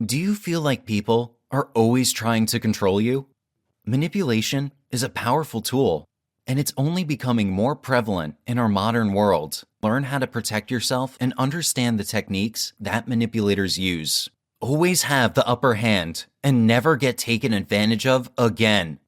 Do you feel like people are always trying to control you? Manipulation is a powerful tool, and it's only becoming more prevalent in our modern world. Learn how to protect yourself and understand the techniques that manipulators use. Always have the upper hand and never get taken advantage of again.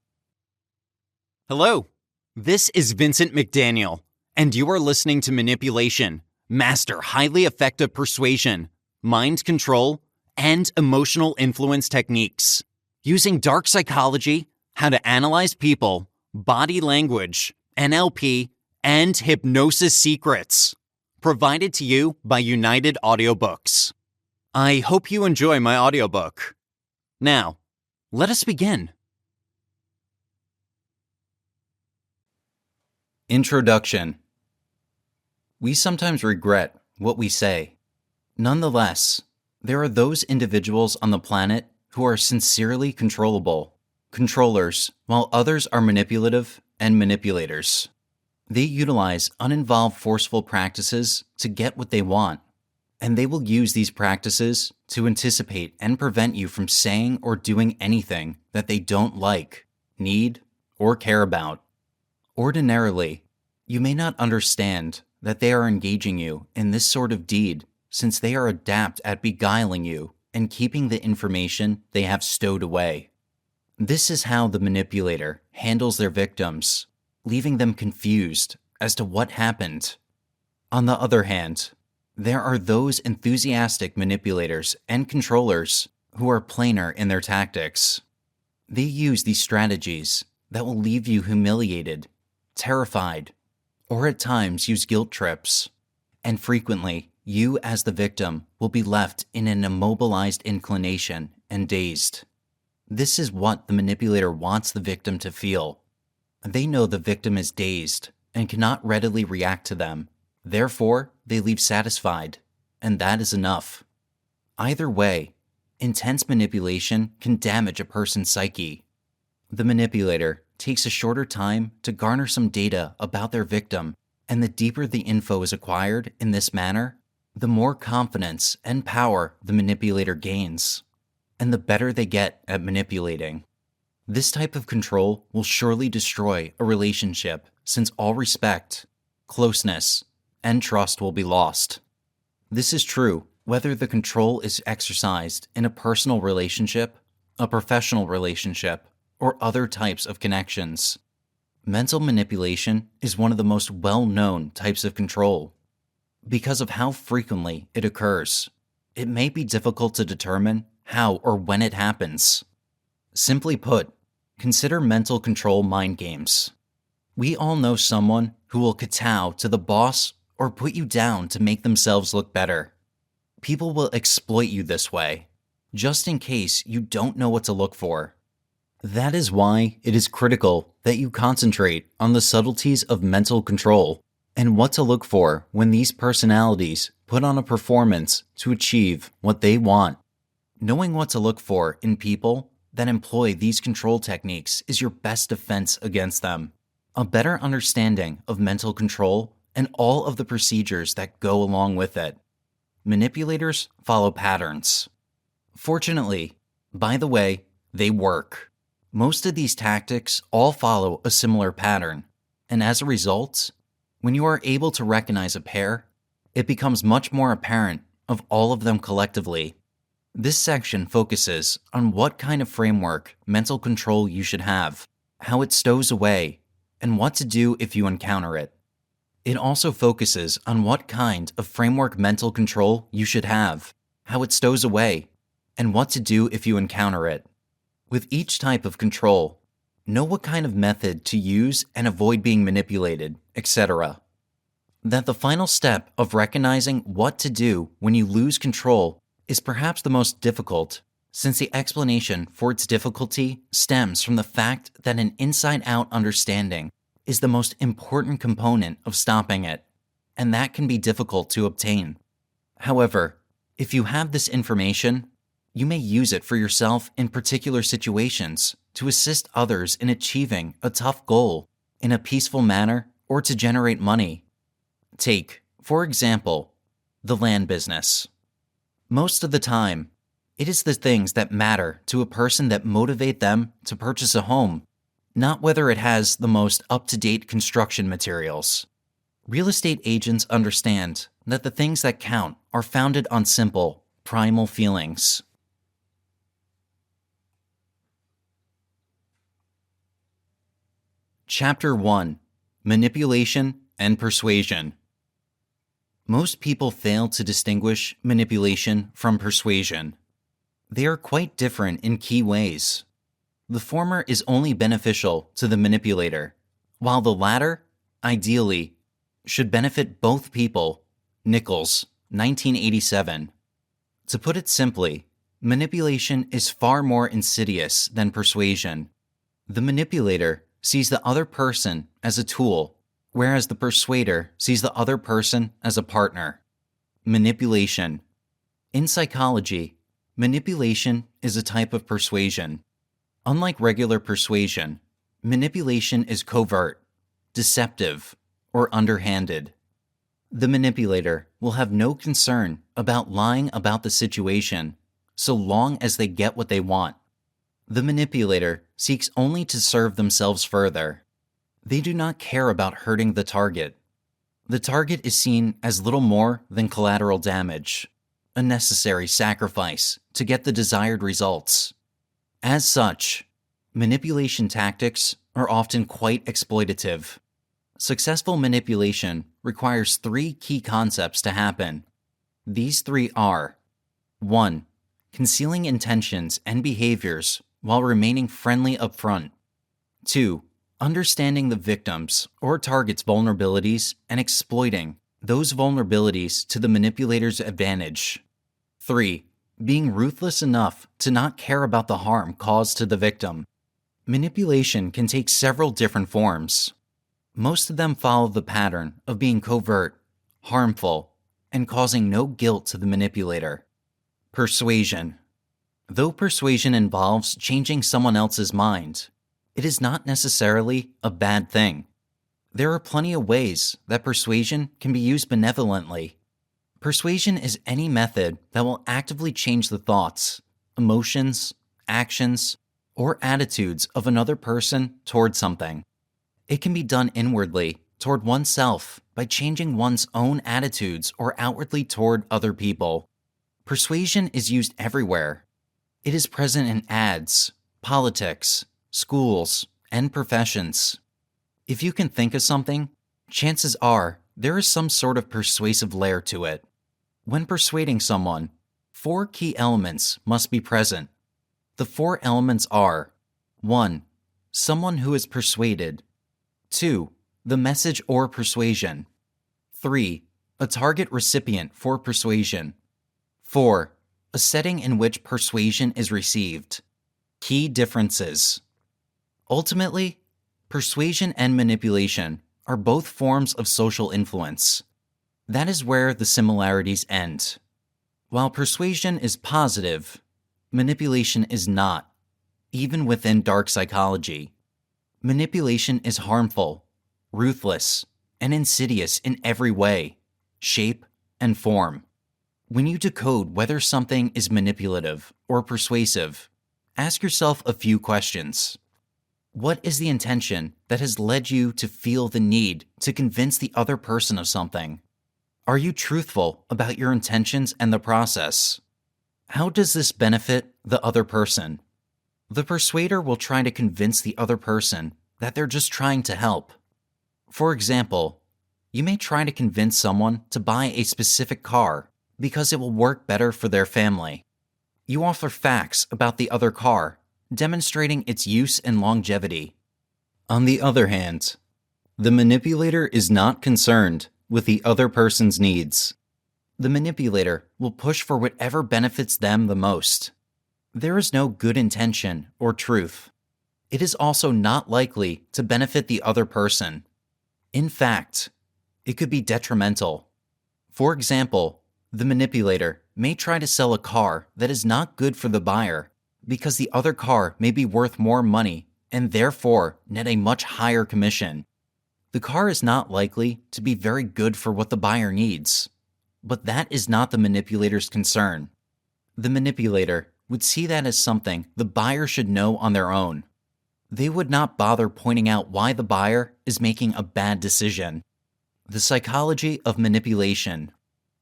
Hello, this is Vincent McDaniel, and you are listening to Manipulation, Master Highly Effective Persuasion, Mind Control, and Emotional Influence Techniques. Using dark psychology, how to analyze people, body language, NLP, and hypnosis secrets. Provided to you by United Audiobooks. I hope you enjoy my audiobook. Now, let us begin. Introduction. We sometimes regret what we say. Nonetheless, there are those individuals on the planet who are sincerely controllable, controllers, while others are manipulative and manipulators. They utilize uninvolved forceful practices to get what they want, and they will use these practices to anticipate and prevent you from saying or doing anything that they don't like, need, or care about. Ordinarily, you may not understand that they are engaging you in this sort of deed since they are adept at beguiling you and keeping the information they have stowed away. This is how the manipulator handles their victims, leaving them confused as to what happened. On the other hand, there are those enthusiastic manipulators and controllers who are plainer in their tactics. They use these strategies that will leave you humiliated, terrified, or at times use guilt trips, and frequently you as the victim will be left in an immobilized inclination and dazed. This is what the manipulator wants the victim to feel. They know the victim is dazed and cannot readily react to them. Therefore, they leave satisfied, and that is enough. Either way, intense manipulation can damage a person's psyche. The manipulator takes a shorter time to garner some data about their victim, and the deeper the info is acquired in this manner, the more confidence and power the manipulator gains, and the better they get at manipulating. This type of control will surely destroy a relationship since all respect, closeness, and trust will be lost. This is true whether the control is exercised in a personal relationship, a professional relationship, or other types of connections. Mental manipulation is one of the most well-known types of control. Because of how frequently it occurs, it may be difficult to determine how or when it happens. Simply put, consider mental control mind games. We all know someone who will kowtow to the boss or put you down to make themselves look better. People will exploit you this way, just in case you don't know what to look for. That is why it is critical that you concentrate on the subtleties of mental control and what to look for when these personalities put on a performance to achieve what they want. Knowing what to look for in people that employ these control techniques is your best defense against them. A better understanding of mental control and all of the procedures that go along with it. Manipulators follow patterns. Fortunately, by the way, they work. Most of these tactics all follow a similar pattern, and as a result, when you are able to recognize a pair, it becomes much more apparent of all of them collectively. This section focuses on what kind of framework mental control you should have, how it stows away, and what to do if you encounter it. It also focuses on what kind of framework mental control you should have, how it stows away, and what to do if you encounter it. With each type of control, know what kind of method to use and avoid being manipulated, etc. That the final step of recognizing what to do when you lose control is perhaps the most difficult, since the explanation for its difficulty stems from the fact that an inside-out understanding is the most important component of stopping it, and that can be difficult to obtain. However, if you have this information, you may use it for yourself in particular situations to assist others in achieving a tough goal in a peaceful manner or to generate money. Take, for example, the land business. Most of the time, It is the things that matter to a person that motivate them to purchase a home, not whether it has the most up-to-date construction materials. Real estate agents understand that the things that count are founded on simple, primal feelings. Chapter 1: Manipulation and Persuasion. Most people fail to distinguish manipulation from persuasion. They are quite different in key ways. The former is only beneficial to the manipulator, while the latter, ideally, should benefit both people. Nichols, 1987. To put it simply, manipulation is far more insidious than persuasion. The manipulator sees the other person as a tool, whereas the persuader sees the other person as a partner. Manipulation. In psychology, manipulation is a type of persuasion. Unlike regular persuasion, manipulation is covert, deceptive, or underhanded. The manipulator will have no concern about lying about the situation, so long as they get what they want. The manipulator seeks only to serve themselves further. They do not care about hurting the target. The target is seen as little more than collateral damage, a necessary sacrifice to get the desired results. As such, manipulation tactics are often quite exploitative. Successful manipulation requires 3 key concepts to happen. These 3 are: 1. Concealing intentions and behaviors while remaining friendly up front. 2. Understanding the victim's or target's vulnerabilities and exploiting those vulnerabilities to the manipulator's advantage. 3. Being ruthless enough to not care about the harm caused to the victim. Manipulation can take several different forms. Most of them follow the pattern of being covert, harmful, and causing no guilt to the manipulator. Persuasion. Though persuasion involves changing someone else's mind, it is not necessarily a bad thing. There are plenty of ways that persuasion can be used benevolently. Persuasion is any method that will actively change the thoughts, emotions, actions, or attitudes of another person toward something. It can be done inwardly toward oneself by changing one's own attitudes or outwardly toward other people. Persuasion is used everywhere. It is present in ads, politics, schools, and professions. If you can think of something, chances are there is some sort of persuasive layer to it. When persuading someone, 4 key elements must be present. The 4 elements are: 1. Someone who is persuaded. 2. The message or persuasion. 3. A target recipient for persuasion. 4. A setting in which persuasion is received. Key differences. Ultimately, persuasion and manipulation are both forms of social influence. That is where the similarities end. While persuasion is positive, manipulation is not, even within dark psychology. Manipulation is harmful, ruthless, and insidious in every way, shape, and form. When you decode whether something is manipulative or persuasive, ask yourself a few questions. What is the intention that has led you to feel the need to convince the other person of something? Are you truthful about your intentions and the process? How does this benefit the other person? The persuader will try to convince the other person that they're just trying to help. For example, you may try to convince someone to buy a specific car because it will work better for their family. You offer facts about the other car, demonstrating its use and longevity. On the other hand, the manipulator is not concerned with the other person's needs. The manipulator will push for whatever benefits them the most. There is no good intention or truth. It is also not likely to benefit the other person. In fact, it could be detrimental. For example, the manipulator may try to sell a car that is not good for the buyer because the other car may be worth more money and therefore net a much higher commission. The car is not likely to be very good for what the buyer needs, but that is not the manipulator's concern. The manipulator would see that as something the buyer should know on their own. They would not bother pointing out why the buyer is making a bad decision. The psychology of manipulation.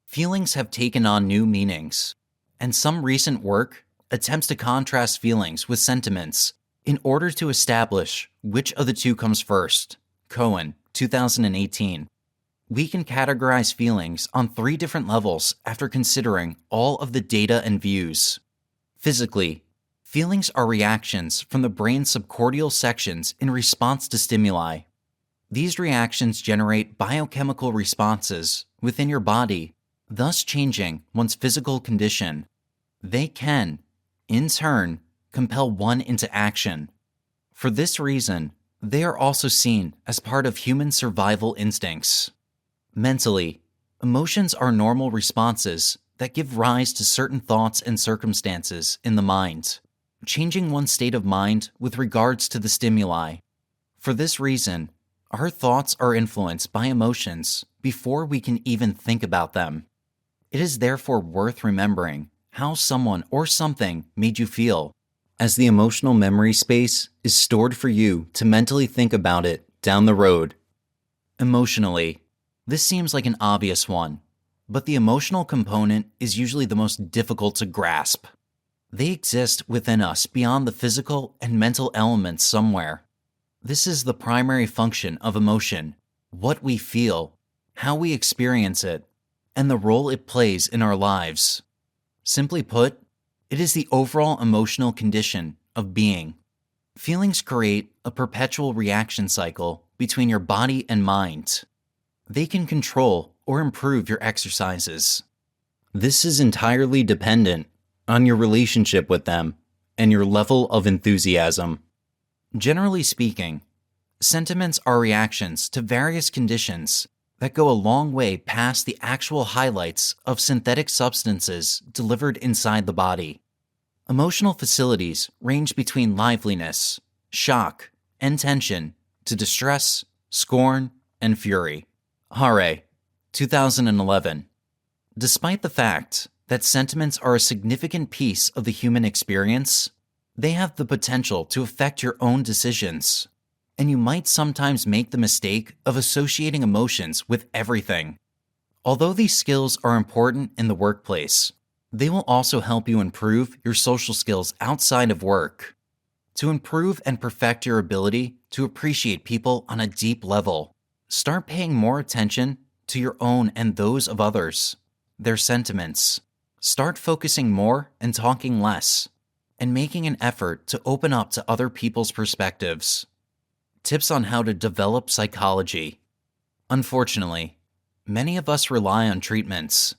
Feelings have taken on new meanings, and some recent work attempts to contrast feelings with sentiments in order to establish which of the two comes first. Cohen, 2018. We can categorize feelings on 3 different levels after considering all of the data and views. Physically, feelings are reactions from the brain's subcortical sections in response to stimuli. These reactions generate biochemical responses within your body, thus changing one's physical condition. They can, in turn, compel one into action. For this reason, they are also seen as part of human survival instincts. Mentally, emotions are normal responses that give rise to certain thoughts and circumstances in the mind, changing one's state of mind with regards to the stimuli. For this reason, our thoughts are influenced by emotions before we can even think about them. It is therefore worth remembering how someone or something made you feel, as the emotional memory space is stored for you to mentally think about it down the road. Emotionally, this seems like an obvious one, but the emotional component is usually the most difficult to grasp. They exist within us beyond the physical and mental elements somewhere. This is the primary function of emotion, what we feel, how we experience it, and the role it plays in our lives. Simply put, it is the overall emotional condition of being. Feelings create a perpetual reaction cycle between your body and mind. They can control or improve your exercises. This is entirely dependent on your relationship with them and your level of enthusiasm. Generally speaking, sentiments are reactions to various conditions that go a long way past the actual highlights of synthetic substances delivered inside the body. Emotional facilities range between liveliness, shock, and tension to distress, scorn, and fury. Hare, 2011. Despite the fact that sentiments are a significant piece of the human experience, they have the potential to affect your own decisions, and you might sometimes make the mistake of associating emotions with everything. Although these skills are important in the workplace, they will also help you improve your social skills outside of work. To improve and perfect your ability to appreciate people on a deep level, start paying more attention to your own and those of others, their sentiments. Start focusing more and talking less, and making an effort to open up to other people's perspectives. Tips on how to develop psychology. Unfortunately, many of us rely on treatments.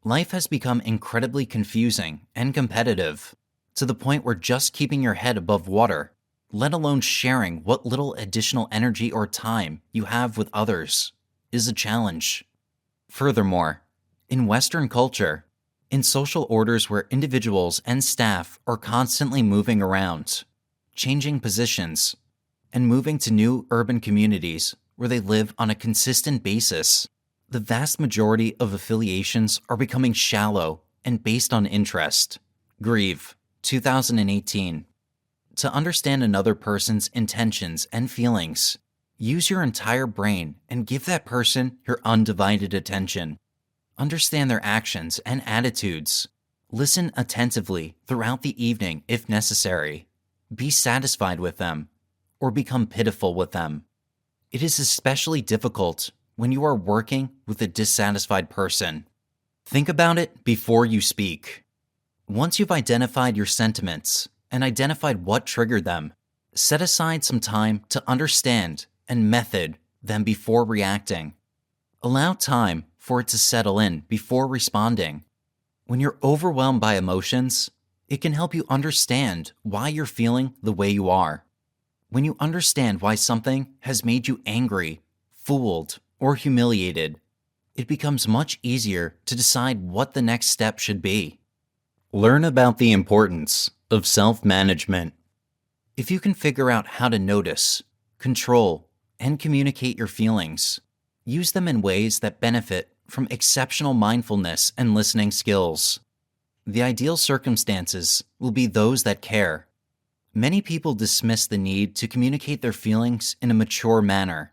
Life has become incredibly confusing and competitive, to the point where just keeping your head above water, let alone sharing what little additional energy or time you have with others, is a challenge. Furthermore, in Western culture, in social orders where individuals and staff are constantly moving around, changing positions, and moving to new urban communities where they live on a consistent basis, the vast majority of affiliations are becoming shallow and based on interest. Grieve, 2018. To understand another person's intentions and feelings, use your entire brain and give that person your undivided attention. Understand their actions and attitudes. Listen attentively throughout the evening if necessary. Be satisfied with them, or become pitiful with them. It is especially difficult when you are working with a dissatisfied person. Think about it before you speak. Once you've identified your sentiments and identified what triggered them, set aside some time to understand and method them before reacting. Allow time for it to settle in before responding. When you're overwhelmed by emotions, it can help you understand why you're feeling the way you are. When you understand why something has made you angry, fooled, or humiliated, it becomes much easier to decide what the next step should be. Learn about the importance of self-management. If you can figure out how to notice, control, and communicate your feelings, use them in ways that benefit from exceptional mindfulness and listening skills. The ideal circumstances will be those that care. Many people dismiss the need to communicate their feelings in a mature manner.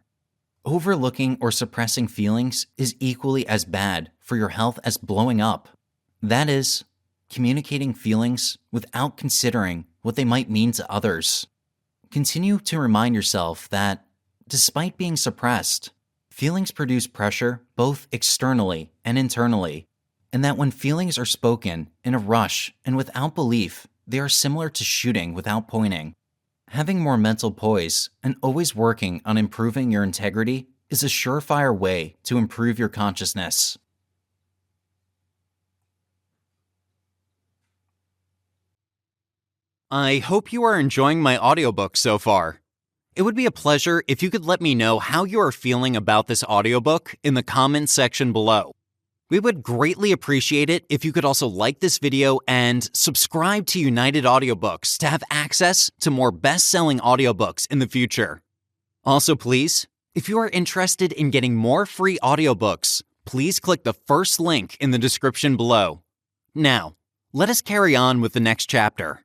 Overlooking or suppressing feelings is equally as bad for your health as blowing up. That is, communicating feelings without considering what they might mean to others. Continue to remind yourself that, despite being suppressed, feelings produce pressure both externally and internally, and that when feelings are spoken in a rush and without belief, they are similar to shooting without pointing. Having more mental poise and always working on improving your integrity is a surefire way to improve your consciousness. I hope you are enjoying my audiobook so far. It would be a pleasure if you could let me know how you are feeling about this audiobook in the comments section below. We would greatly appreciate it if you could also like this video and subscribe to United Audiobooks to have access to more best-selling audiobooks in the future. Also, please, if you are interested in getting more free audiobooks, please click the first link in the description below. Now, let us carry on with the next chapter.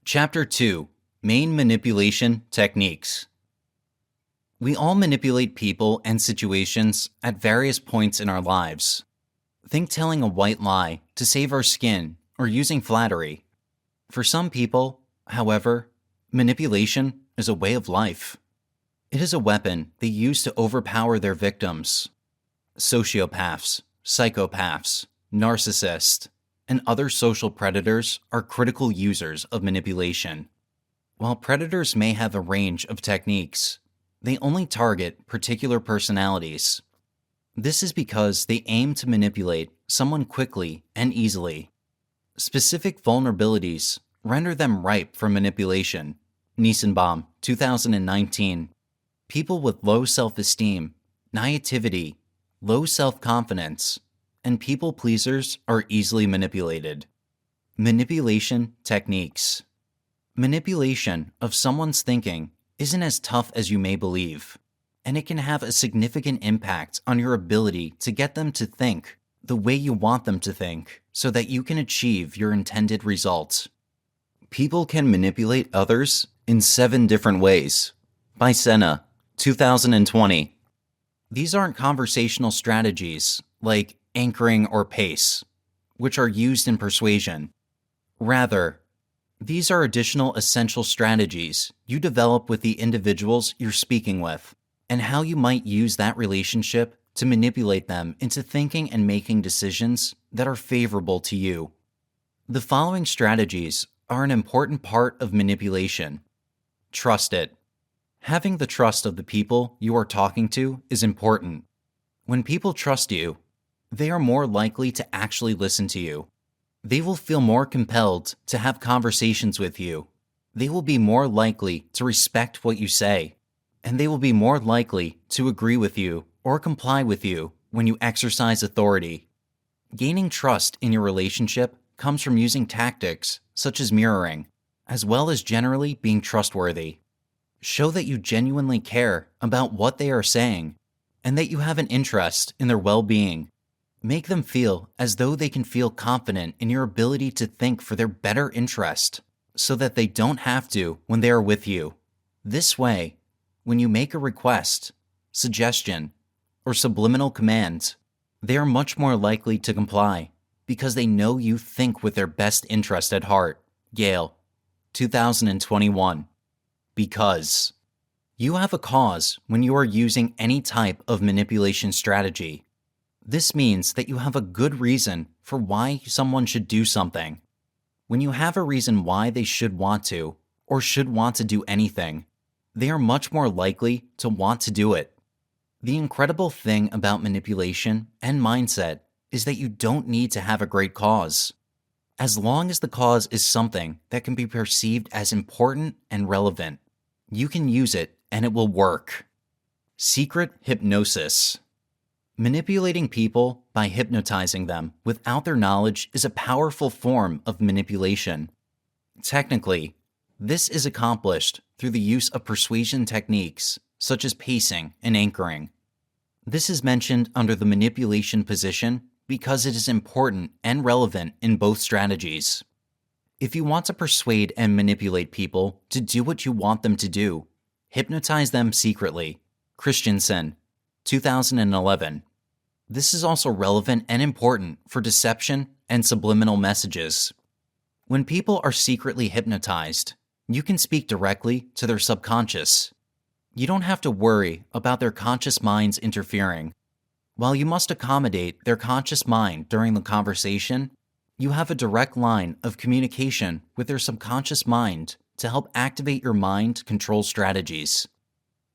Chapter 2: Main Manipulation Techniques. We all manipulate people and situations at various points in our lives. Think telling a white lie to save our skin or using flattery. For some people, however, manipulation is a way of life. It is a weapon they use to overpower their victims. Sociopaths, psychopaths, narcissists, and other social predators are critical users of manipulation. While predators may have a range of techniques, they only target particular personalities. This is because they aim to manipulate someone quickly and easily. Specific vulnerabilities render them ripe for manipulation. Nissenbaum, 2019. People with low self-esteem, naivety, low self-confidence, and people pleasers are easily manipulated. Manipulation techniques. Manipulation of someone's thinking isn't as tough as you may believe, and it can have a significant impact on your ability to get them to think the way you want them to think so that you can achieve your intended results. People can manipulate others in 7 different ways. By Senna, 2020. These aren't conversational strategies like anchoring or pace, which are used in persuasion. Rather, these are additional essential strategies you develop with the individuals you're speaking with, and how you might use that relationship to manipulate them into thinking and making decisions that are favorable to you. The following strategies are an important part of manipulation. Trust it. Having the trust of the people you are talking to is important. When people trust you, they are more likely to actually listen to you. They will feel more compelled to have conversations with you. They will be more likely to respect what you say, and they will be more likely to agree with you or comply with you when you exercise authority. Gaining trust in your relationship comes from using tactics such as mirroring, as well as generally being trustworthy. Show that you genuinely care about what they are saying, and that you have an interest in their well-being. Make them feel as though they can feel confident in your ability to think for their better interest, so that they don't have to when they are with you. This way, when you make a request, suggestion, or subliminal command, they are much more likely to comply because they know you think with their best interest at heart. Yale, 2021. Because you have a cause when you are using any type of manipulation strategy. This means that you have a good reason for why someone should do something. When you have a reason why they should want to, or should want to do anything, they are much more likely to want to do it. The incredible thing about manipulation and mindset is that you don't need to have a great cause. As long as the cause is something that can be perceived as important and relevant, you can use it and it will work. Secret hypnosis. Manipulating people by hypnotizing them without their knowledge is a powerful form of manipulation. Technically, this is accomplished through the use of persuasion techniques such as pacing and anchoring. This is mentioned under the manipulation position because it is important and relevant in both strategies. If you want to persuade and manipulate people to do what you want them to do, hypnotize them secretly. Christensen, 2011. This is also relevant and important for deception and subliminal messages. When people are secretly hypnotized, you can speak directly to their subconscious. You don't have to worry about their conscious minds interfering. While you must accommodate their conscious mind during the conversation, you have a direct line of communication with their subconscious mind to help activate your mind control strategies.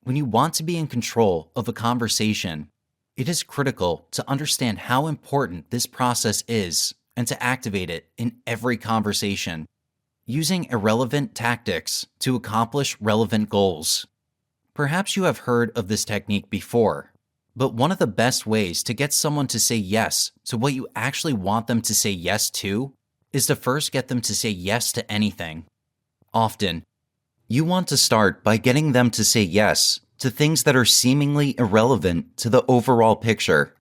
When you want to be in control of a conversation, it is critical to understand how important this process is and to activate it in every conversation, using irrelevant tactics to accomplish relevant goals. Perhaps you have heard of this technique before, but one of the best ways to get someone to say yes to what you actually want them to say yes to is to first get them to say yes to anything. Often, you want to start by getting them to say yes to things that are seemingly irrelevant to the overall picture.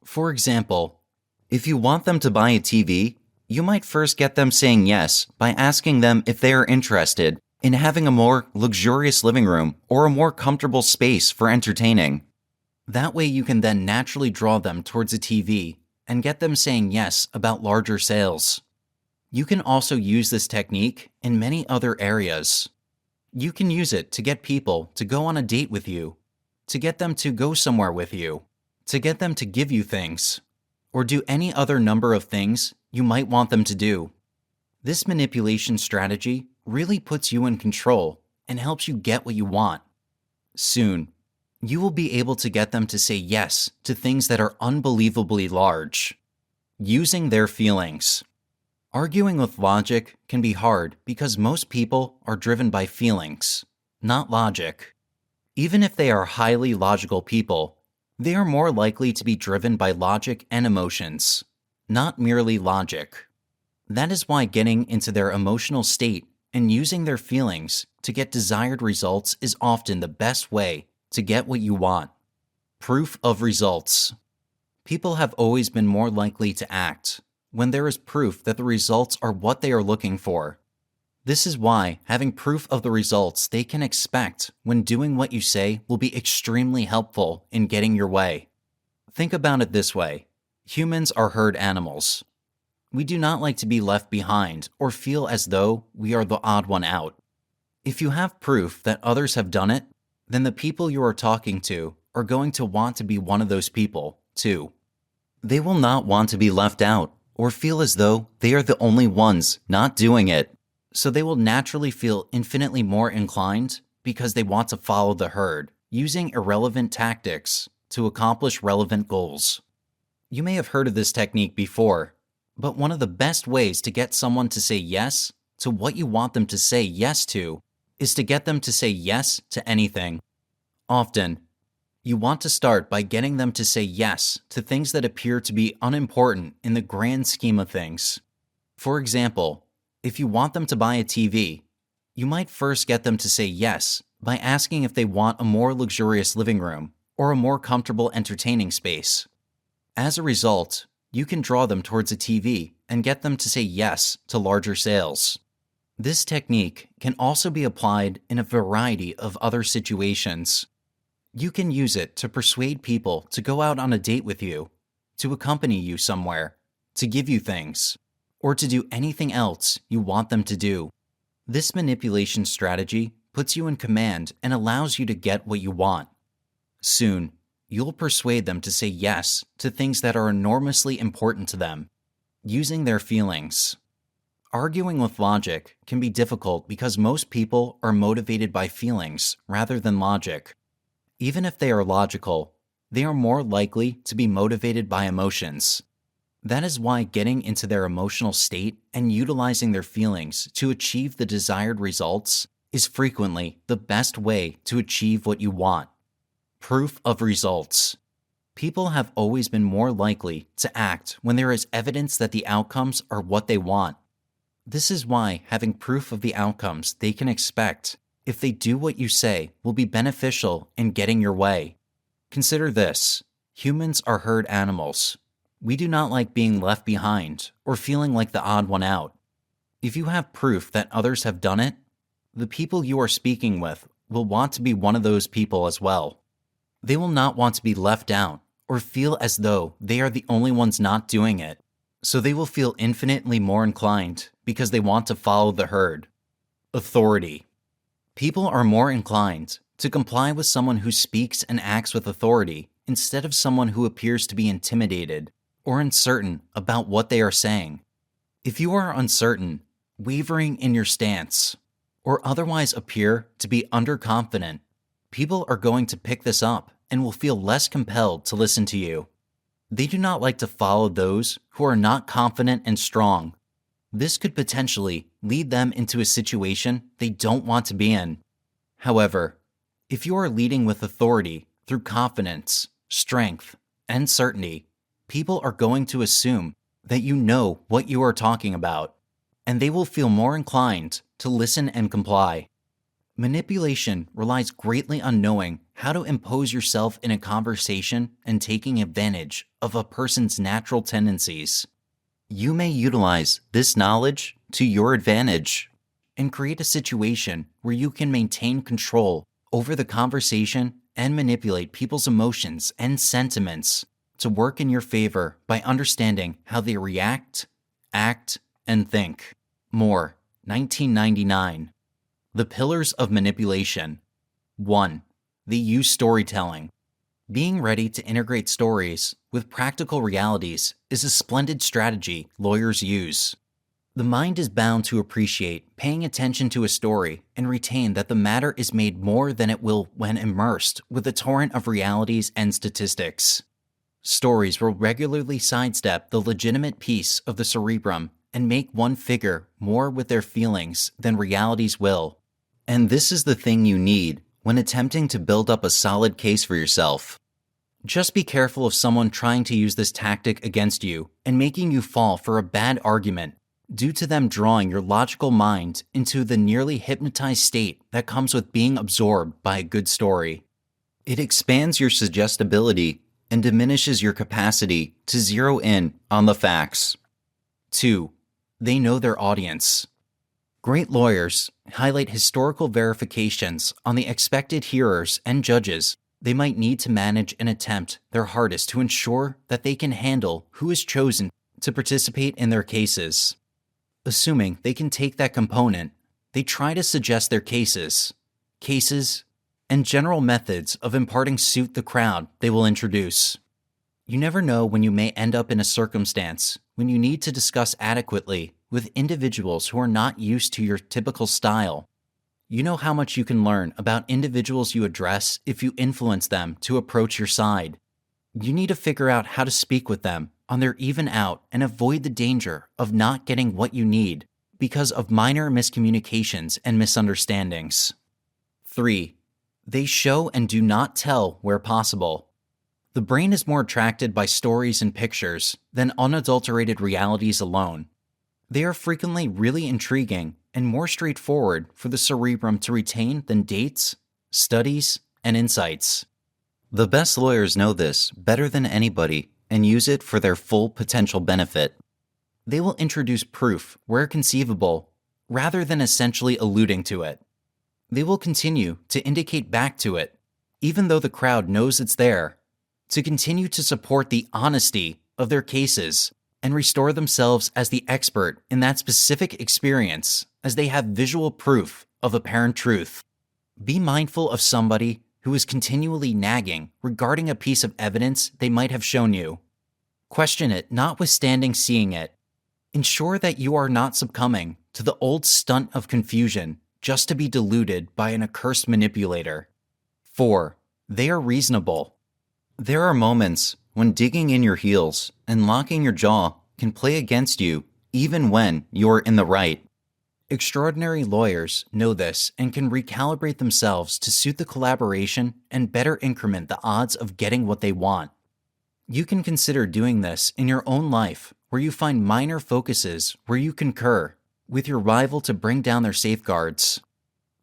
For example, if you want them to buy a TV, you might first get them saying yes by asking them if they are interested in having a more luxurious living room or a more comfortable space for entertaining. That way you can then naturally draw them towards a TV and get them saying yes about larger sales. You can also use this technique in many other areas. You can use it to get people to go on a date with you, to get them to go somewhere with you, to get them to give you things, or do any other number of things you might want them to do. This manipulation strategy really puts you in control and helps you get what you want. Soon, you will be able to get them to say yes to things that are unbelievably large. Using their feelings. Arguing with logic can be hard because most people are driven by feelings, not logic. Even if they are highly logical people, they are more likely to be driven by logic and emotions, not merely logic. That is why getting into their emotional state and using their feelings to get desired results is often the best way to get what you want. Proof of results. People have always been more likely to act when there is proof that the results are what they are looking for. This is why having proof of the results they can expect when doing what you say will be extremely helpful in getting your way. Think about it this way. Humans are herd animals. We do not like to be left behind or feel as though we are the odd one out. If you have proof that others have done it, then the people you are talking to are going to want to be one of those people, too. They will not want to be left out or feel as though they are the only ones not doing it, so they will naturally feel infinitely more inclined because they want to follow the herd, using irrelevant tactics to accomplish relevant goals. You may have heard of this technique before, but one of the best ways to get someone to say yes to what you want them to say yes to is to get them to say yes to anything. Often, you want to start by getting them to say yes to things that appear to be unimportant in the grand scheme of things. For example, if you want them to buy a TV, you might first get them to say yes by asking if they want a more luxurious living room or a more comfortable entertaining space. As a result, you can draw them towards a TV and get them to say yes to larger sales. This technique can also be applied in a variety of other situations. You can use it to persuade people to go out on a date with you, to accompany you somewhere, to give you things, or to do anything else you want them to do. This manipulation strategy puts you in command and allows you to get what you want. Soon, you'll persuade them to say yes to things that are enormously important to them, using their feelings. Arguing with logic can be difficult because most people are motivated by feelings rather than logic. Even if they are logical, they are more likely to be motivated by emotions. That is why getting into their emotional state and utilizing their feelings to achieve the desired results is frequently the best way to achieve what you want. Proof of results. People have always been more likely to act when there is evidence that the outcomes are what they want. This is why having proof of the outcomes they can expect if they do what you say will be beneficial in getting your way. Consider this. Humans are herd animals. We do not like being left behind or feeling like the odd one out. If you have proof that others have done it, the people you are speaking with will want to be one of those people as well. They will not want to be left out or feel as though they are the only ones not doing it, so they will feel infinitely more inclined because they want to follow the herd. Authority. People are more inclined to comply with someone who speaks and acts with authority instead of someone who appears to be intimidated or uncertain about what they are saying. If you are uncertain, wavering in your stance, or otherwise appear to be underconfident, people are going to pick this up and will feel less compelled to listen to you. They do not like to follow those who are not confident and strong. This could potentially lead them into a situation they don't want to be in. However, if you are leading with authority through confidence, strength, and certainty, people are going to assume that you know what you are talking about, and they will feel more inclined to listen and comply. Manipulation relies greatly on knowing how to impose yourself in a conversation and taking advantage of a person's natural tendencies. You may utilize this knowledge to your advantage and create a situation where you can maintain control over the conversation and manipulate people's emotions and sentiments to work in your favor by understanding how they react, act, and think. Moore, 1999. The Pillars of Manipulation. 1. They use storytelling. Being ready to integrate stories with practical realities is a splendid strategy lawyers use. The mind is bound to appreciate paying attention to a story and retain that the matter is made more than it will when immersed with a torrent of realities and statistics. Stories will regularly sidestep the legitimate piece of the cerebrum and make one figure more with their feelings than realities will. And this is the thing you need when attempting to build up a solid case for yourself. Just be careful of someone trying to use this tactic against you and making you fall for a bad argument due to them drawing your logical mind into the nearly hypnotized state that comes with being absorbed by a good story. It expands your suggestibility and diminishes your capacity to zero in on the facts. 2. They know their audience. Great lawyers highlight historical verifications on the expected hearers and judges they might need to manage and attempt their hardest to ensure that they can handle who is chosen to participate in their cases. Assuming they can take that component, they try to suggest their cases, and general methods of imparting suit the crowd they will introduce. You never know when you may end up in a circumstance when you need to discuss adequately with individuals who are not used to your typical style. You know how much you can learn about individuals you address if you influence them to approach your side. You need to figure out how to speak with them on their even out and avoid the danger of not getting what you need because of minor miscommunications and misunderstandings. 3. They show and do not tell where possible. The brain is more attracted by stories and pictures than unadulterated realities alone. They are frequently really intriguing and more straightforward for the cerebrum to retain than dates, studies, and insights. The best lawyers know this better than anybody and use it for their full potential benefit. They will introduce proof where conceivable, rather than essentially alluding to it. They will continue to indicate back to it, even though the crowd knows it's there, to continue to support the honesty of their cases and restore themselves as the expert in that specific experience as they have visual proof of apparent truth. Be mindful of somebody who is continually nagging regarding a piece of evidence they might have shown you. Question it notwithstanding seeing it. Ensure that you are not succumbing to the old stunt of confusion just to be deluded by an accursed manipulator. 4. They are reasonable. There are moments when digging in your heels and locking your jaw can play against you even when you're in the right. Extraordinary lawyers know this and can recalibrate themselves to suit the collaboration and better increment the odds of getting what they want. You can consider doing this in your own life where you find minor focuses where you concur with your rival to bring down their safeguards.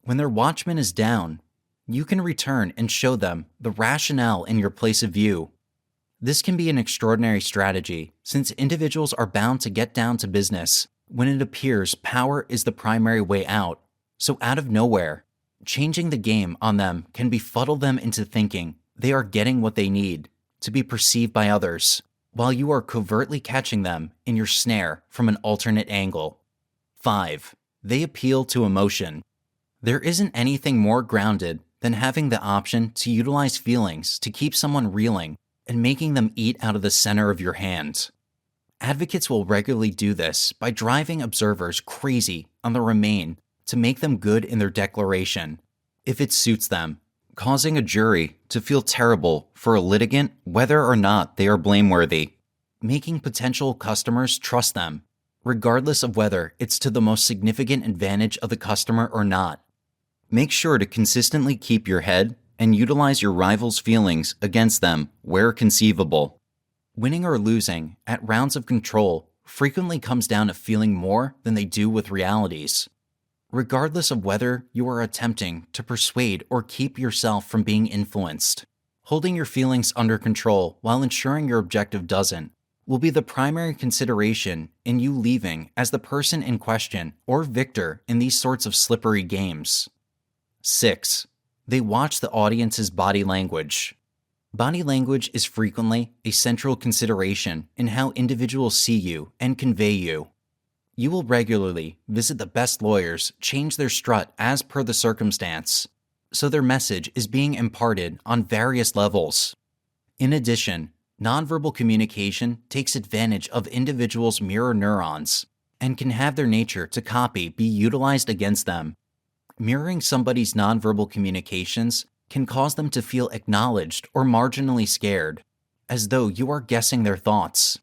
When their watchman is down, you can return and show them the rationale in your place of view. This can be an extraordinary strategy since individuals are bound to get down to business when it appears power is the primary way out. So out of nowhere, changing the game on them can befuddle them into thinking they are getting what they need to be perceived by others, while you are covertly catching them in your snare from an alternate angle. 5. They appeal to emotion. There isn't anything more grounded than having the option to utilize feelings to keep someone reeling and making them eat out of the center of your hand. Advocates will regularly do this by driving observers crazy on the remain to make them good in their declaration, if it suits them, causing a jury to feel terrible for a litigant whether or not they are blameworthy, making potential customers trust them, regardless of whether it's to the most significant advantage of the customer or not. Make sure to consistently keep your head and utilize your rival's feelings against them where conceivable. Winning or losing at rounds of control frequently comes down to feeling more than they do with realities. Regardless of whether you are attempting to persuade or keep yourself from being influenced, holding your feelings under control while ensuring your objective doesn't will be the primary consideration in you leaving as the person in question or victor in these sorts of slippery games. 6. They watch the audience's body language. Body language is frequently a central consideration in how individuals see you and convey you. You will regularly visit the best lawyers change their strut as per the circumstance, so their message is being imparted on various levels. In addition, nonverbal communication takes advantage of individuals' mirror neurons and can have their nature to copy be utilized against them. Mirroring somebody's nonverbal communications can cause them to feel acknowledged or marginally scared, as though you are guessing their thoughts.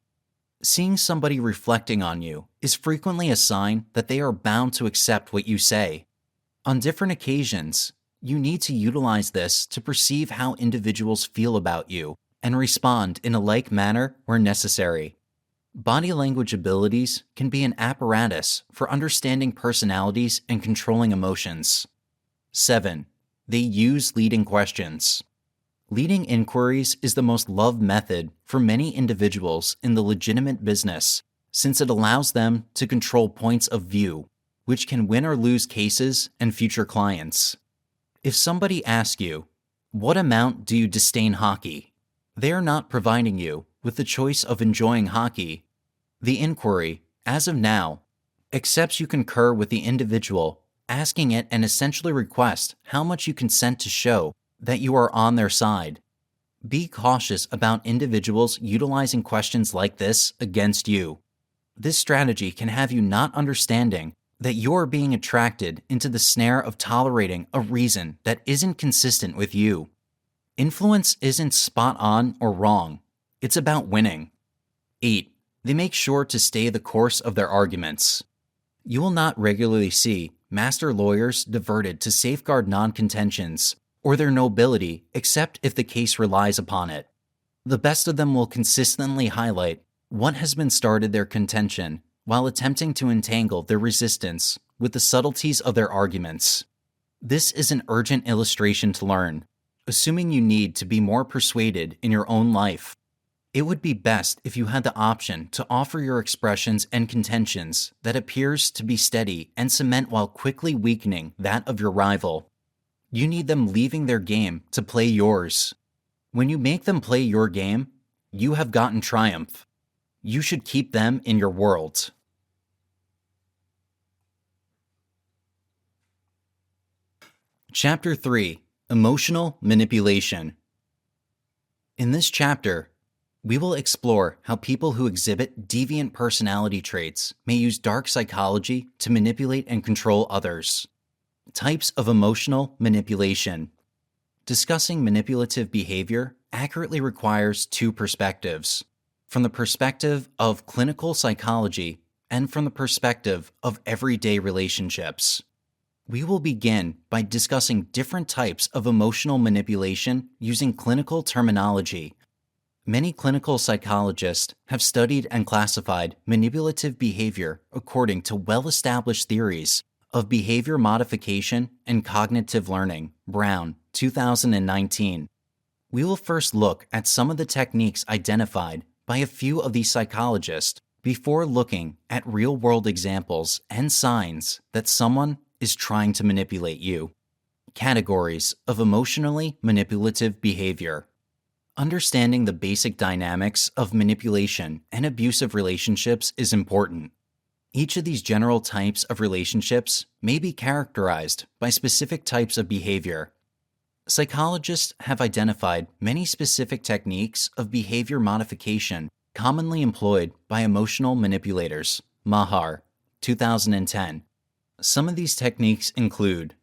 Seeing somebody reflecting on you is frequently a sign that they are bound to accept what you say. On different occasions, you need to utilize this to perceive how individuals feel about you and respond in a like manner where necessary. Body language abilities can be an apparatus for understanding personalities and controlling emotions. 7. They use leading questions. Leading inquiries is the most loved method for many individuals in the legitimate business, since it allows them to control points of view, which can win or lose cases and future clients. If somebody asks you, "What amount do you disdain hockey?" they are not providing you with the choice of enjoying hockey. The inquiry, as of now, accepts you concur with the individual, asking it and essentially request how much you consent to show that you are on their side. Be cautious about individuals utilizing questions like this against you. This strategy can have you not understanding that you are being attracted into the snare of tolerating a reason that isn't consistent with you. Influence isn't spot on or wrong. It's about winning. 8. They make sure to stay the course of their arguments. You will not regularly see master lawyers diverted to safeguard non-contentions or their nobility except if the case relies upon it. The best of them will consistently highlight what has been started their contention while attempting to entangle their resistance with the subtleties of their arguments. This is an urgent illustration to learn, assuming you need to be more persuaded in your own life. It would be best if you had the option to offer your expressions and contentions that appears to be steady and cement while quickly weakening that of your rival. You need them leaving their game to play yours. When you make them play your game, you have gotten triumph. You should keep them in your world. Chapter 3: Emotional Manipulation. In this chapter, we will explore how people who exhibit deviant personality traits may use dark psychology to manipulate and control others. Types of emotional manipulation. Discussing manipulative behavior accurately requires two perspectives: from the perspective of clinical psychology and from the perspective of everyday relationships. We will begin by discussing different types of emotional manipulation using clinical terminology. Many clinical psychologists have studied and classified manipulative behavior according to well-established theories of behavior modification and cognitive learning, Brown, 2019. We will first look at some of the techniques identified by a few of these psychologists before looking at real-world examples and signs that someone is trying to manipulate you. Categories of emotionally manipulative behavior. Understanding the basic dynamics of manipulation and abusive relationships is important. Each of these general types of relationships may be characterized by specific types of behavior. Psychologists have identified many specific techniques of behavior modification commonly employed by emotional manipulators. Mahar, 2010. Some of these techniques include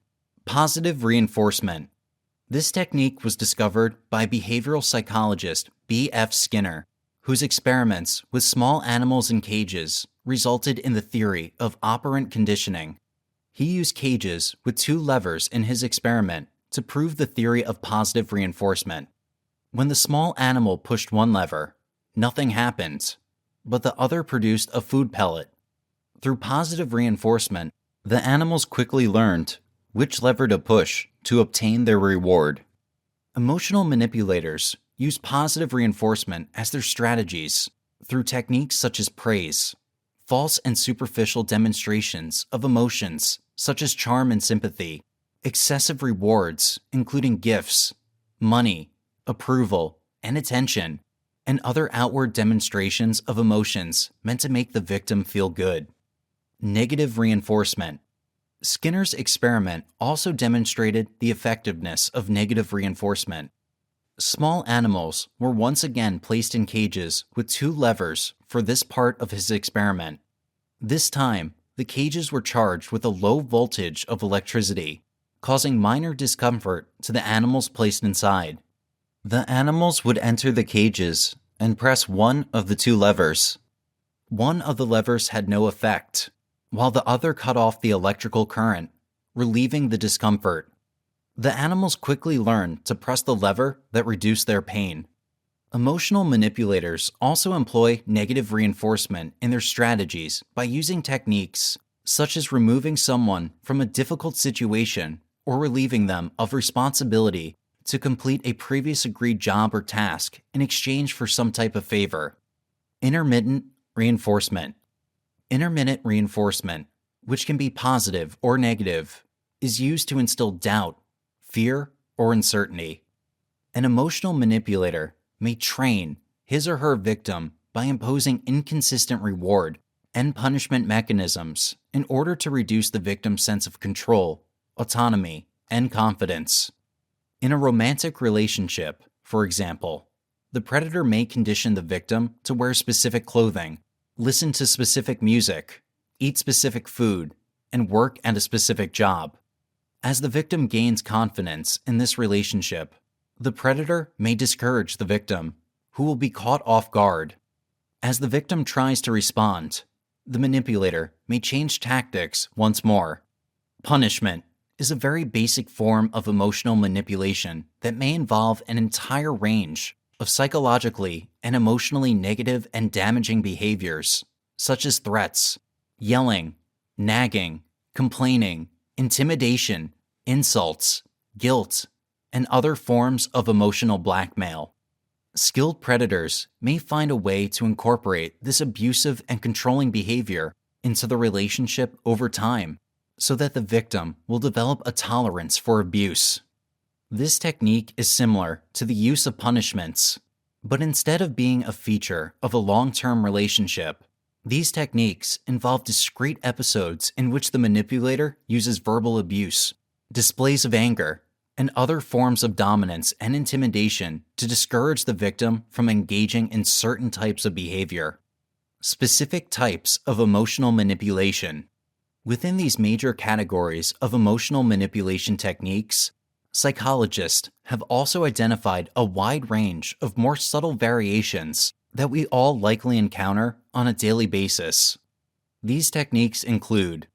positive reinforcement. This technique was discovered by behavioral psychologist B.F. Skinner, whose experiments with small animals in cages resulted in the theory of operant conditioning. He used cages with 2 levers in his experiment to prove the theory of positive reinforcement. When the small animal pushed one lever, nothing happened, but the other produced a food pellet. Through positive reinforcement, the animals quickly learned which lever to push to obtain their reward. Emotional manipulators use positive reinforcement as their strategies through techniques such as praise, false and superficial demonstrations of emotions such as charm and sympathy, excessive rewards including gifts, money, approval, and attention, and other outward demonstrations of emotions meant to make the victim feel good. Negative reinforcement. Skinner's experiment also demonstrated the effectiveness of negative reinforcement. Small animals were once again placed in cages with 2 levers for this part of his experiment. This time, the cages were charged with a low voltage of electricity, causing minor discomfort to the animals placed inside. The animals would enter the cages and press one of the 2 levers. One of the levers had no effect, while the other cut off the electrical current, relieving the discomfort. The animals quickly learned to press the lever that reduced their pain. Emotional manipulators also employ negative reinforcement in their strategies by using techniques such as removing someone from a difficult situation or relieving them of responsibility to complete a previous agreed job or task in exchange for some type of favor. Intermittent reinforcement. Intermittent reinforcement, which can be positive or negative, is used to instill doubt, fear, or uncertainty. An emotional manipulator may train his or her victim by imposing inconsistent reward and punishment mechanisms in order to reduce the victim's sense of control, autonomy, and confidence. In a romantic relationship, for example, the predator may condition the victim to wear specific clothing, listen to specific music, eat specific food, and work at a specific job. As the victim gains confidence in this relationship, the predator may discourage the victim, who will be caught off guard. As the victim tries to respond, the manipulator may change tactics once more. Punishment is a very basic form of emotional manipulation that may involve an entire range of psychologically and emotionally negative and damaging behaviors, such as threats, yelling, nagging, complaining, intimidation, insults, guilt, and other forms of emotional blackmail. Skilled predators may find a way to incorporate this abusive and controlling behavior into the relationship over time, so that the victim will develop a tolerance for abuse. This technique is similar to the use of punishments, but instead of being a feature of a long-term relationship, these techniques involve discrete episodes in which the manipulator uses verbal abuse, displays of anger, and other forms of dominance and intimidation to discourage the victim from engaging in certain types of behavior. Specific types of emotional manipulation. Within these major categories of emotional manipulation techniques, psychologists have also identified a wide range of more subtle variations that we all likely encounter on a daily basis. These techniques include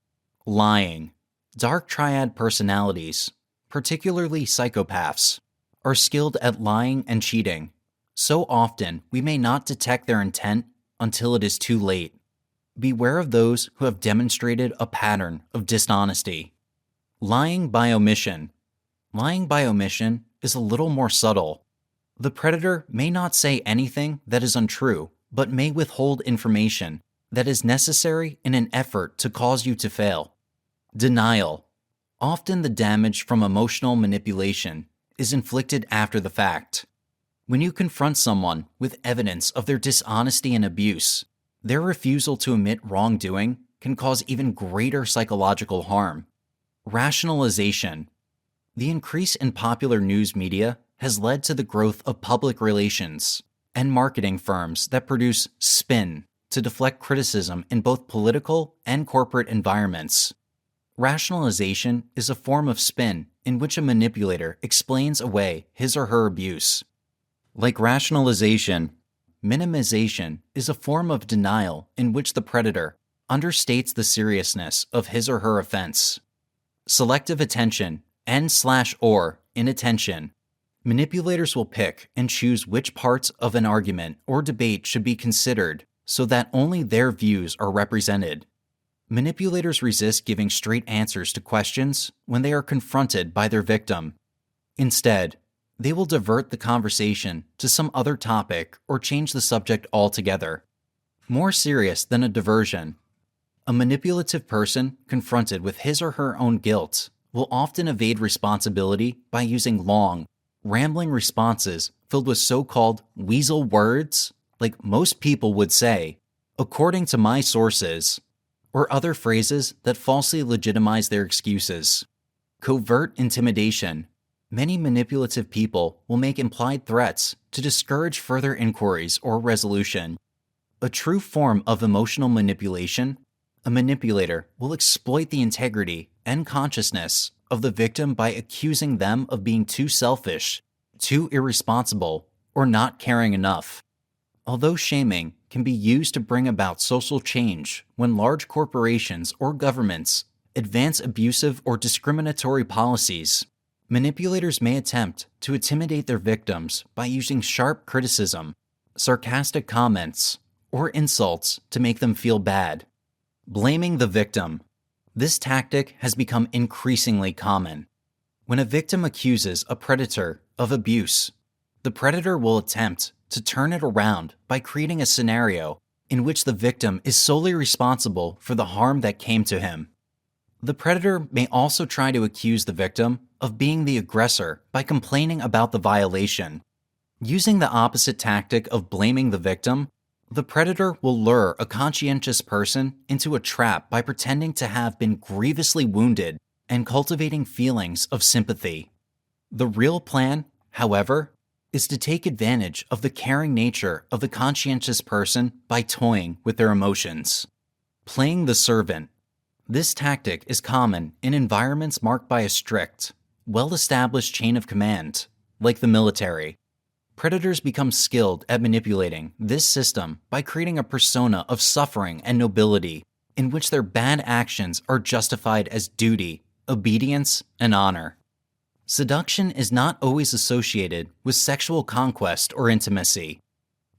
lying. Dark triad personalities, particularly psychopaths, are skilled at lying and cheating. So often, we may not detect their intent until it is too late. Beware of those who have demonstrated a pattern of dishonesty. Lying by omission. Lying by omission is a little more subtle. The predator may not say anything that is untrue, but may withhold information that is necessary in an effort to cause you to fail. Denial. Often the damage from emotional manipulation is inflicted after the fact. When you confront someone with evidence of their dishonesty and abuse, their refusal to admit wrongdoing can cause even greater psychological harm. Rationalization. The increase in popular news media has led to the growth of public relations and marketing firms that produce spin to deflect criticism in both political and corporate environments. Rationalization is a form of spin in which a manipulator explains away his or her abuse. Like rationalization, minimization is a form of denial in which the predator understates the seriousness of his or her offense. Selective attention and/or inattention. Manipulators will pick and choose which parts of an argument or debate should be considered so that only their views are represented. Manipulators resist giving straight answers to questions when they are confronted by their victim. Instead, they will divert the conversation to some other topic or change the subject altogether. More serious than a diversion, a manipulative person confronted with his or her own guilt will often evade responsibility by using long, rambling responses filled with so-called weasel words, like most people would say, according to my sources, or other phrases that falsely legitimize their excuses. Covert intimidation. Many manipulative people will make implied threats to discourage further inquiries or resolution. A true form of emotional manipulation, a manipulator will exploit the integrity and consciousness of the victim by accusing them of being too selfish, too irresponsible, or not caring enough. Although shaming can be used to bring about social change when large corporations or governments advance abusive or discriminatory policies, manipulators may attempt to intimidate their victims by using sharp criticism, sarcastic comments, or insults to make them feel bad. Blaming the victim. This tactic has become increasingly common. When a victim accuses a predator of abuse, the predator will attempt to turn it around by creating a scenario in which the victim is solely responsible for the harm that came to him. The predator may also try to accuse the victim of being the aggressor by complaining about the violation. Using the opposite tactic of blaming the victim, the predator will lure a conscientious person into a trap by pretending to have been grievously wounded and cultivating feelings of sympathy. The real plan, however, is to take advantage of the caring nature of the conscientious person by toying with their emotions. Playing the servant. This tactic is common in environments marked by a strict, well-established chain of command, like the military. Predators become skilled at manipulating this system by creating a persona of suffering and nobility in which their bad actions are justified as duty, obedience, and honor. Seduction is not always associated with sexual conquest or intimacy.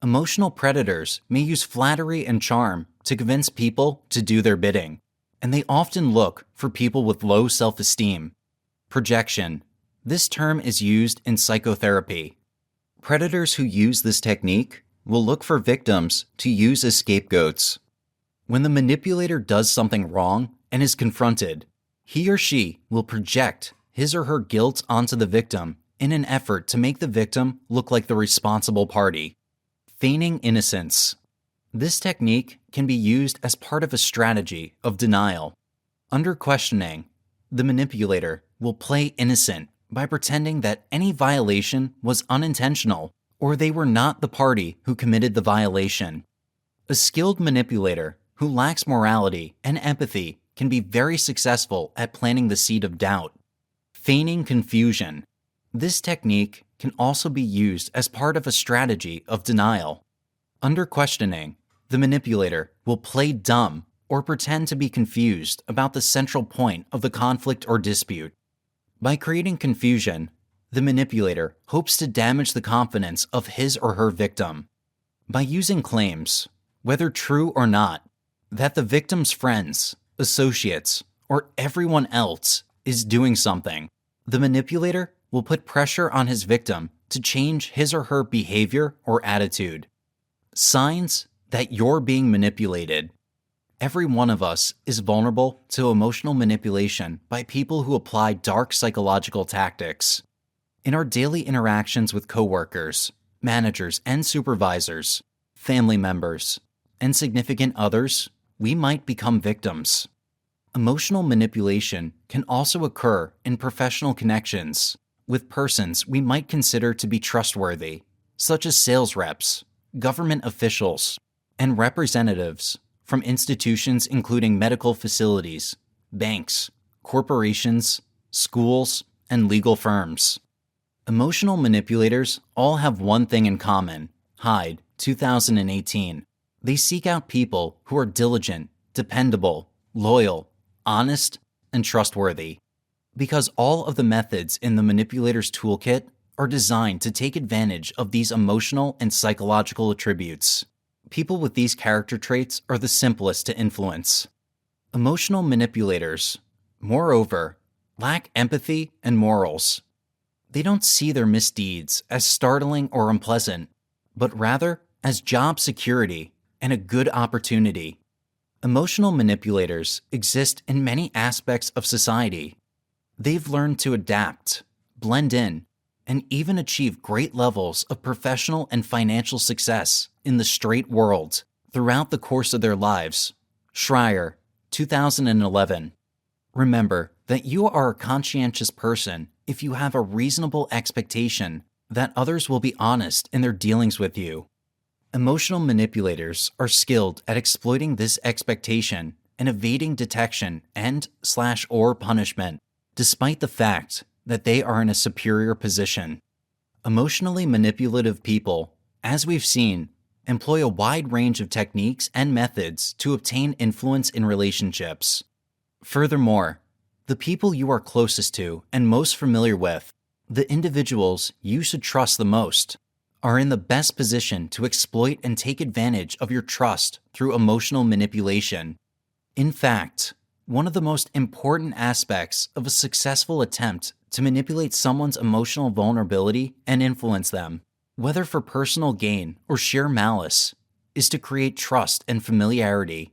Emotional predators may use flattery and charm to convince people to do their bidding, and they often look for people with low self-esteem. Projection. This term is used in psychotherapy. Predators who use this technique will look for victims to use as scapegoats. When the manipulator does something wrong and is confronted, he or she will project his or her guilt onto the victim in an effort to make the victim look like the responsible party. Feigning innocence. This technique can be used as part of a strategy of denial. Under questioning, the manipulator will play innocent by pretending that any violation was unintentional or they were not the party who committed the violation. A skilled manipulator who lacks morality and empathy can be very successful at planting the seed of doubt. Feigning confusion. This technique can also be used as part of a strategy of denial. Under questioning, the manipulator will play dumb or pretend to be confused about the central point of the conflict or dispute. By creating confusion, the manipulator hopes to damage the confidence of his or her victim. By using claims, whether true or not, that the victim's friends, associates, or everyone else is doing something, the manipulator will put pressure on his victim to change his or her behavior or attitude. Signs that you're being manipulated. Every one of us is vulnerable to emotional manipulation by people who apply dark psychological tactics. In our daily interactions with coworkers, managers and supervisors, family members, and significant others, we might become victims. Emotional manipulation can also occur in professional connections with persons we might consider to be trustworthy, such as sales reps, government officials, and representatives from institutions including medical facilities, banks, corporations, schools, and legal firms. Emotional manipulators all have one thing in common. Hyde, 2018. They seek out people who are diligent, dependable, loyal, honest, and trustworthy. Because all of the methods in the manipulator's toolkit are designed to take advantage of these emotional and psychological attributes. People with these character traits are the simplest to influence. Emotional manipulators, moreover, lack empathy and morals. They don't see their misdeeds as startling or unpleasant, but rather as job security and a good opportunity. Emotional manipulators exist in many aspects of society. They've learned to adapt, blend in, and even achieve great levels of professional and financial success in the straight world throughout the course of their lives. Schreier, 2011. Remember that you are a conscientious person if you have a reasonable expectation that others will be honest in their dealings with you. Emotional manipulators are skilled at exploiting this expectation and evading detection and/or punishment, despite the fact that they are in a superior position. Emotionally manipulative people, as we've seen, employ a wide range of techniques and methods to obtain influence in relationships. Furthermore, the people you are closest to and most familiar with, the individuals you should trust the most, are in the best position to exploit and take advantage of your trust through emotional manipulation. In fact, one of the most important aspects of a successful attempt to manipulate someone's emotional vulnerability and influence them, whether for personal gain or sheer malice, is to create trust and familiarity.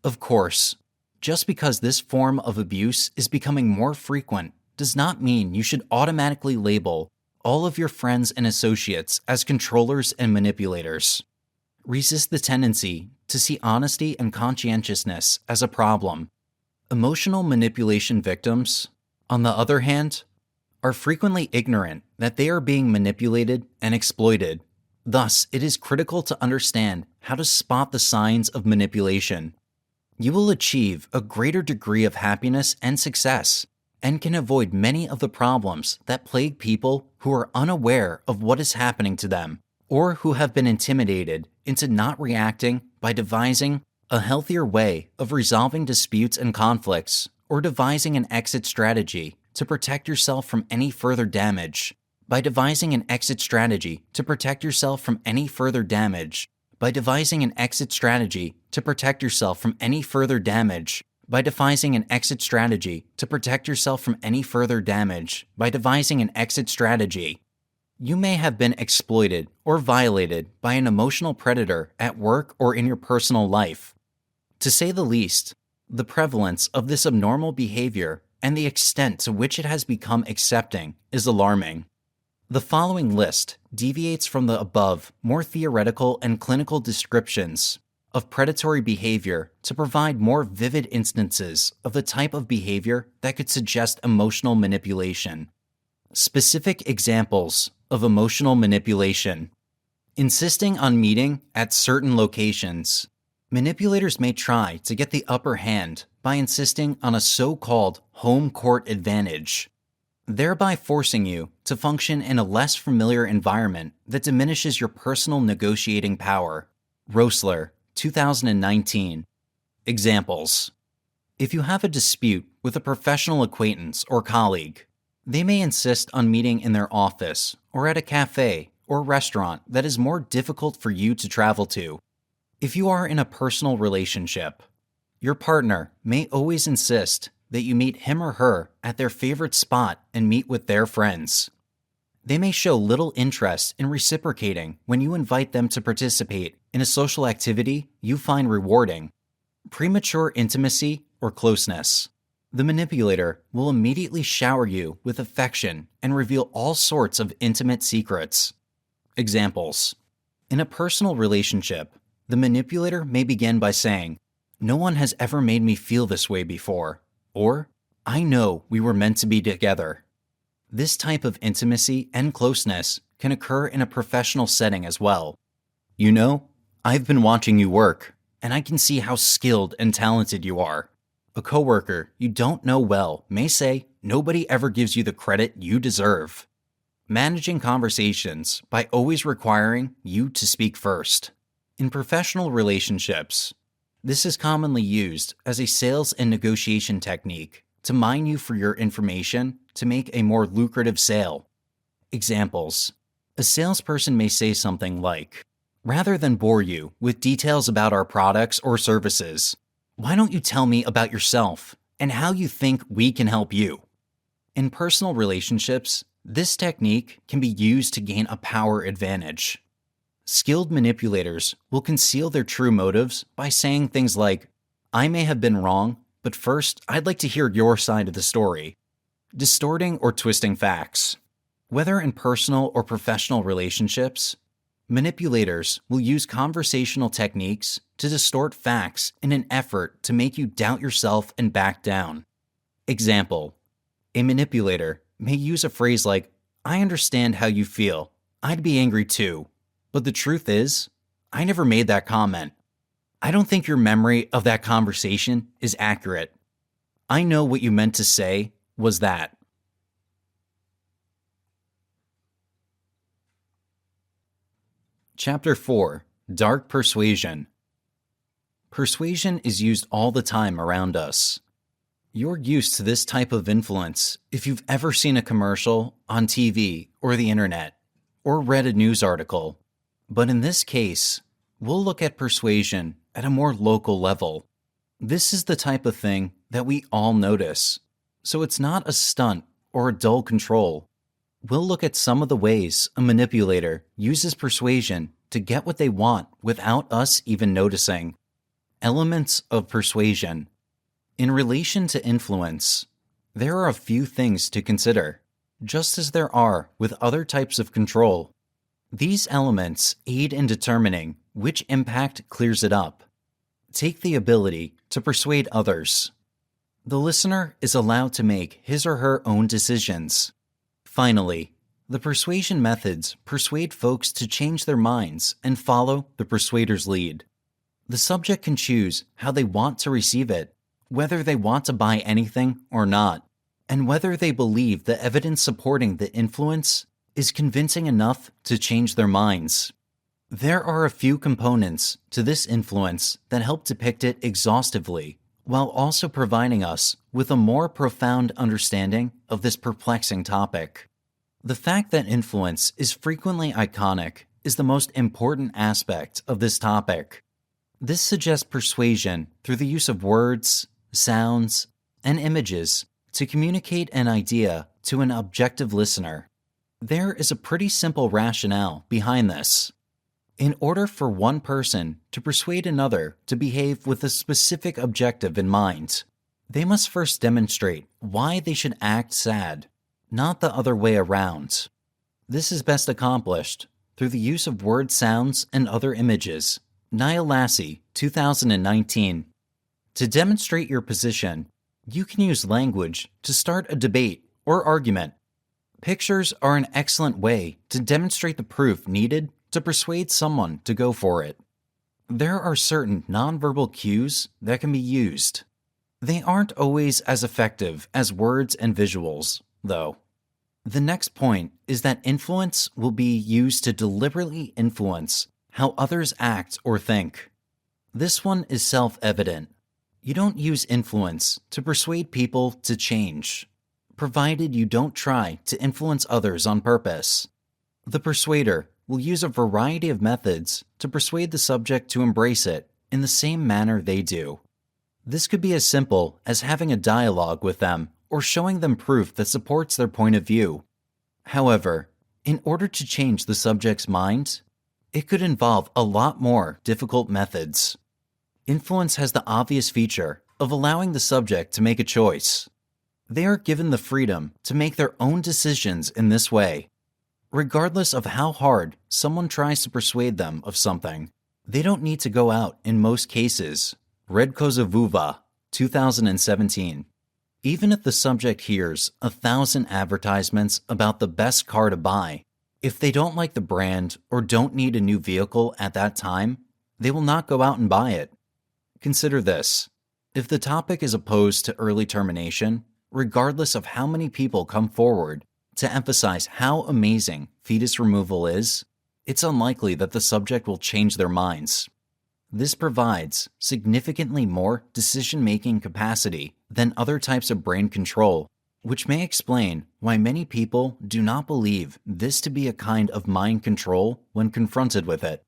Of course, just because this form of abuse is becoming more frequent does not mean you should automatically label all of your friends and associates as controllers and manipulators. Resist the tendency to see honesty and conscientiousness as a problem. Emotional manipulation victims, on the other hand, are frequently ignorant that they are being manipulated and exploited. Thus, it is critical to understand how to spot the signs of manipulation. You will achieve a greater degree of happiness and success, and can avoid many of the problems that plague people who are unaware of what is happening to them, or who have been intimidated into not reacting by devising a healthier way of resolving disputes and conflicts, or devising an exit strategy to protect yourself from any further damage. By devising an exit strategy to protect yourself from any further damage. By devising an exit strategy to protect yourself from any further damage. By devising an exit strategy to protect yourself from any further damage. By devising an exit strategy. You may have been exploited or violated by an emotional predator at work or in your personal life. To say the least, the prevalence of this abnormal behavior and the extent to which it has become accepting is alarming. The following list deviates from the above more theoretical and clinical descriptions of predatory behavior to provide more vivid instances of the type of behavior that could suggest emotional manipulation. Specific examples of emotional manipulation. Insisting on meeting at certain locations. Manipulators may try to get the upper hand by insisting on a so-called home court advantage, thereby forcing you to function in a less familiar environment that diminishes your personal negotiating power. Roessler, 2019. Examples. If you have a dispute with a professional acquaintance or colleague, they may insist on meeting in their office or at a cafe or restaurant that is more difficult for you to travel to. If you are in a personal relationship, your partner may always insist that you meet him or her at their favorite spot and meet with their friends. They may show little interest in reciprocating when you invite them to participate in a social activity you find rewarding. Premature intimacy or closeness. The manipulator will immediately shower you with affection and reveal all sorts of intimate secrets. Examples. In a personal relationship, the manipulator may begin by saying, "No one has ever made me feel this way before," or, "I know we were meant to be together." This type of intimacy and closeness can occur in a professional setting as well. "You know, I've been watching you work, and I can see how skilled and talented you are." A coworker you don't know well may say, "Nobody ever gives you the credit you deserve." Managing conversations by always requiring you to speak first. In professional relationships, this is commonly used as a sales and negotiation technique to mine you for your information to make a more lucrative sale. Examples. A salesperson may say something like, "Rather than bore you with details about our products or services, why don't you tell me about yourself and how you think we can help you?" In personal relationships, this technique can be used to gain a power advantage. Skilled manipulators will conceal their true motives by saying things like, "I may have been wrong, but first I'd like to hear your side of the story." Distorting or twisting facts. Whether in personal or professional relationships, manipulators will use conversational techniques to distort facts in an effort to make you doubt yourself and back down. Example. A manipulator may use a phrase like, "I understand how you feel. I'd be angry too. But the truth is, I never made that comment. I don't think your memory of that conversation is accurate. I know what you meant to say was that." Chapter 4. Dark Persuasion. Persuasion is used all the time around us. You're used to this type of influence if you've ever seen a commercial on TV or the internet, or read a news article. But in this case, we'll look at persuasion at a more local level. This is the type of thing that we all notice, so it's not a stunt or a dull control. We'll look at some of the ways a manipulator uses persuasion to get what they want without us even noticing. Elements of persuasion. In relation to influence, there are a few things to consider, just as there are with other types of control. These elements aid in determining which impact clears it up. Take the ability to persuade others. The listener is allowed to make his or her own decisions. Finally, the persuasion methods persuade folks to change their minds and follow the persuader's lead. The subject can choose how they want to receive it, whether they want to buy anything or not, and whether they believe the evidence supporting the influence is convincing enough to change their minds. There are a few components to this influence that help depict it exhaustively, while also providing us with a more profound understanding of this perplexing topic. The fact that influence is frequently iconic is the most important aspect of this topic. This suggests persuasion through the use of words, sounds, and images to communicate an idea to an objective listener. There is a pretty simple rationale behind this. In order for one person to persuade another to behave with a specific objective in mind, they must first demonstrate why they should act sad, not the other way around. This is best accomplished through the use of word sounds and other images. Niall Lassie, 2019. To demonstrate your position, you can use language to start a debate or argument. Pictures are an excellent way to demonstrate the proof needed to persuade someone to go for it. There are certain nonverbal cues that can be used. They aren't always as effective as words and visuals, though. The next point is that influence will be used to deliberately influence how others act or think. This one is self-evident. You don't use influence to persuade people to change, provided you don't try to influence others on purpose. The persuader will use a variety of methods to persuade the subject to embrace it in the same manner they do. This could be as simple as having a dialogue with them or showing them proof that supports their point of view. However, In order to change the subject's mind, it could involve a lot more difficult methods. Influence has the obvious feature of allowing the subject to make a choice. They are given the freedom to make their own decisions in this way. Regardless of how hard someone tries to persuade them of something, they don't need to go out in most cases. Red Kozavuva, 2017. Even if the subject hears 1,000 advertisements about the best car to buy, if they don't like the brand or don't need a new vehicle at that time, they will not go out and buy it. Consider this. If the topic is opposed to early termination, regardless of how many people come forward to emphasize how amazing fetus removal is, it's unlikely that the subject will change their minds. This provides significantly more decision-making capacity than other types of brain control, which may explain why many people do not believe this to be a kind of mind control when confronted with it.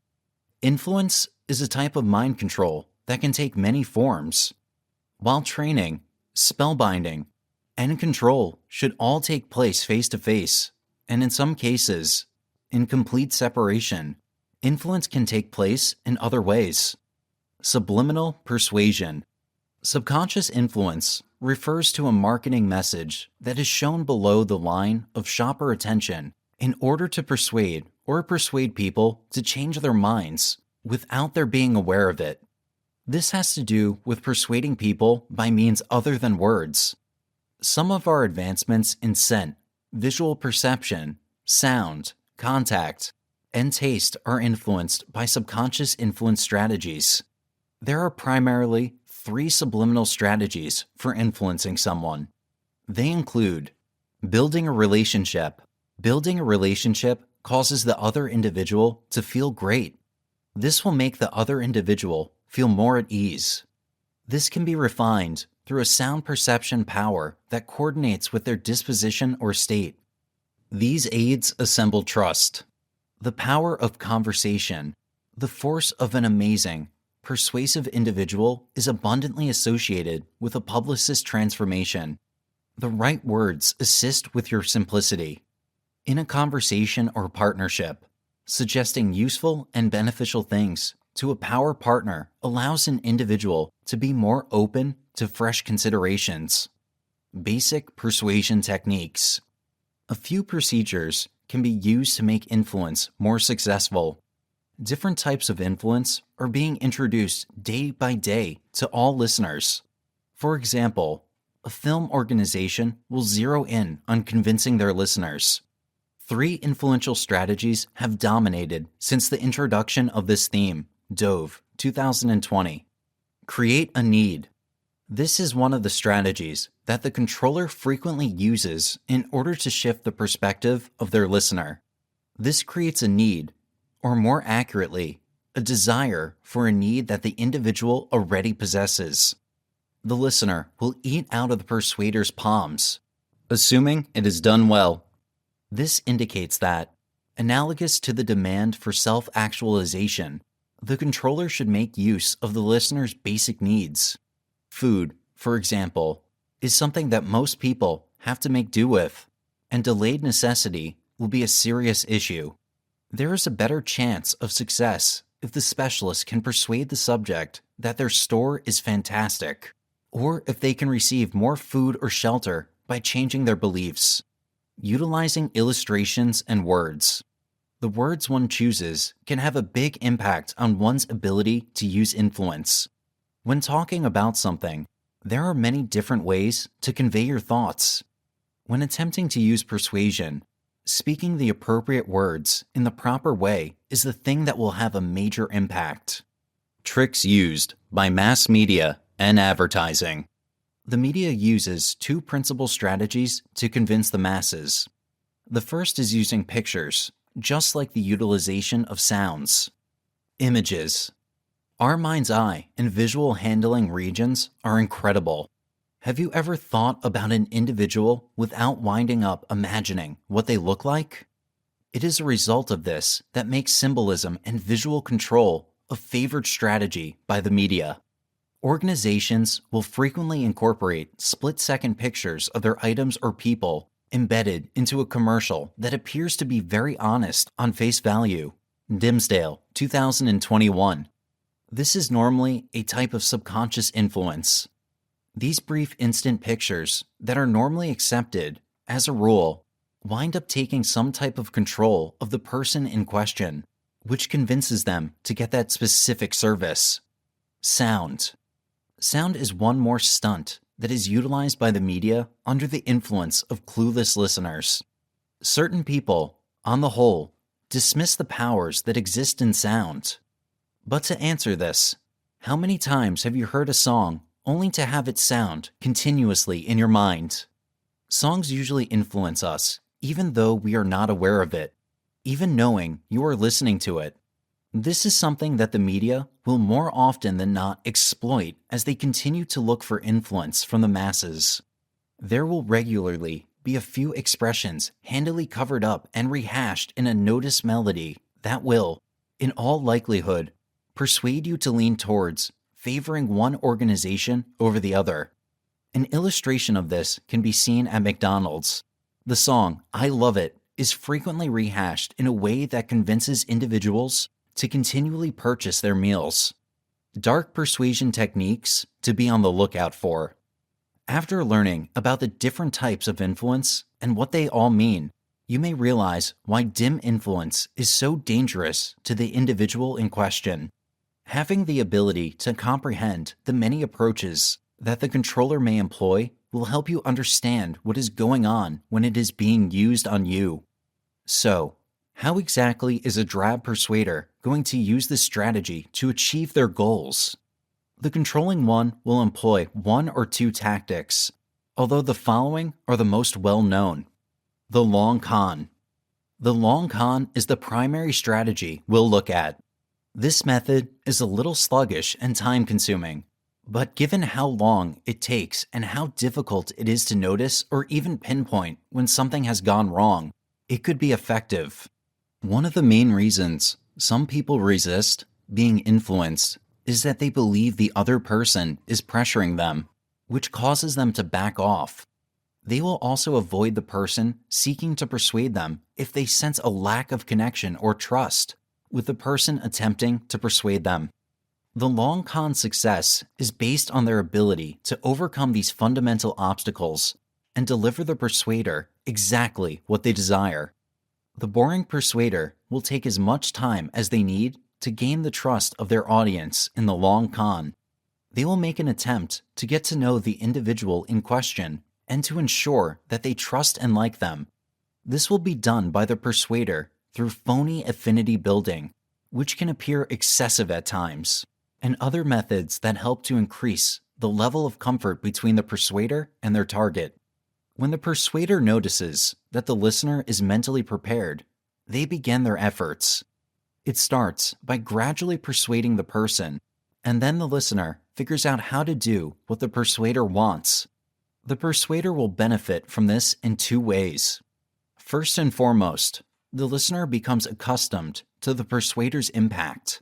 Influence is a type of mind control that can take many forms. While training, spellbinding, and control should all take place face-to-face, and in some cases, in complete separation, influence can take place in other ways. Subliminal persuasion. Subconscious influence refers to a marketing message that is shown below the line of shopper attention in order to persuade people to change their minds without their being aware of it. This has to do with persuading people by means other than words. Some of our advancements in scent, visual perception, sound, contact, and taste are influenced by subconscious influence strategies. There are primarily 3 subliminal strategies for influencing someone. They include building a relationship. Building a relationship causes the other individual to feel great. This will make the other individual feel more at ease. This can be refined through a sound perception power that coordinates with their disposition or state. These aids assemble trust. The power of conversation, the force of an amazing, persuasive individual is abundantly associated with a publicist transformation. The right words assist with your simplicity. In a conversation or partnership, suggesting useful and beneficial things to a power partner allows an individual to be more open to fresh considerations. Basic persuasion techniques. A few procedures can be used to make influence more successful. Different types of influence are being introduced day by day to all listeners. For example, a film organization will zero in on convincing their listeners. 3 influential strategies have dominated since the introduction of this theme, Dove, 2020. Create a need. This is one of the strategies that the controller frequently uses in order to shift the perspective of their listener. This creates a need, or more accurately, a desire for a need that the individual already possesses. The listener will eat out of the persuader's palms, assuming it is done well. This indicates that, analogous to the demand for self-actualization, the controller should make use of the listener's basic needs. Food, for example, is something that most people have to make do with, and delayed necessity will be a serious issue. There is a better chance of success if the specialist can persuade the subject that their store is fantastic, or if they can receive more food or shelter by changing their beliefs. Utilizing illustrations and words. The words one chooses can have a big impact on one's ability to use influence. When talking about something, there are many different ways to convey your thoughts. When attempting to use persuasion, speaking the appropriate words in the proper way is the thing that will have a major impact. Tricks used by mass media and advertising. The media uses 2 principal strategies to convince the masses. The first is using pictures, just like the utilization of sounds. Images. Our mind's eye and visual handling regions are incredible. Have you ever thought about an individual without winding up imagining what they look like? It is a result of this that makes symbolism and visual control a favored strategy by the media. Organizations will frequently incorporate split-second pictures of their items or people embedded into a commercial that appears to be very honest on face value. Dimsdale, 2021. This is normally a type of subconscious influence. These brief instant pictures that are normally accepted, as a rule, wind up taking some type of control of the person in question, which convinces them to get that specific service. Sound. Sound is one more stunt that is utilized by the media under the influence of clueless listeners. Certain people, on the whole, dismiss the powers that exist in sound. But to answer this, how many times have you heard a song only to have it sound continuously in your mind? Songs usually influence us, even though we are not aware of it, even knowing you are listening to it. This is something that the media will more often than not exploit as they continue to look for influence from the masses. There will regularly be a few expressions handily covered up and rehashed in a notice melody that will, in all likelihood, persuade you to lean towards favoring one organization over the other. An illustration of this can be seen at McDonald's. The song, "I Love It," is frequently rehashed in a way that convinces individuals to continually purchase their meals. Dark persuasion techniques to be on the lookout for. After learning about the different types of influence and what they all mean, you may realize why dim influence is so dangerous to the individual in question. Having the ability to comprehend the many approaches that the controller may employ will help you understand what is going on when it is being used on you. So, how exactly is a drab persuader going to use this strategy to achieve their goals? The controlling one will employ one or two tactics, although the following are the most well-known. The long con. The long con is the primary strategy we'll look at. This method is a little sluggish and time-consuming, but given how long it takes and how difficult it is to notice or even pinpoint when something has gone wrong, it could be effective. One of the main reasons some people resist being influenced is that they believe the other person is pressuring them, which causes them to back off. They will also avoid the person seeking to persuade them if they sense a lack of connection or trust with the person attempting to persuade them. The long con success is based on their ability to overcome these fundamental obstacles and deliver the persuader exactly what they desire. The boring persuader will take as much time as they need to gain the trust of their audience in the long con. They will make an attempt to get to know the individual in question and to ensure that they trust and like them. This will be done by the persuader through phony affinity building, which can appear excessive at times, and other methods that help to increase the level of comfort between the persuader and their target. When the persuader notices that the listener is mentally prepared, they begin their efforts. It starts by gradually persuading the person, and then the listener figures out how to do what the persuader wants. The persuader will benefit from this in two ways. First and foremost, the listener becomes accustomed to the persuader's impact.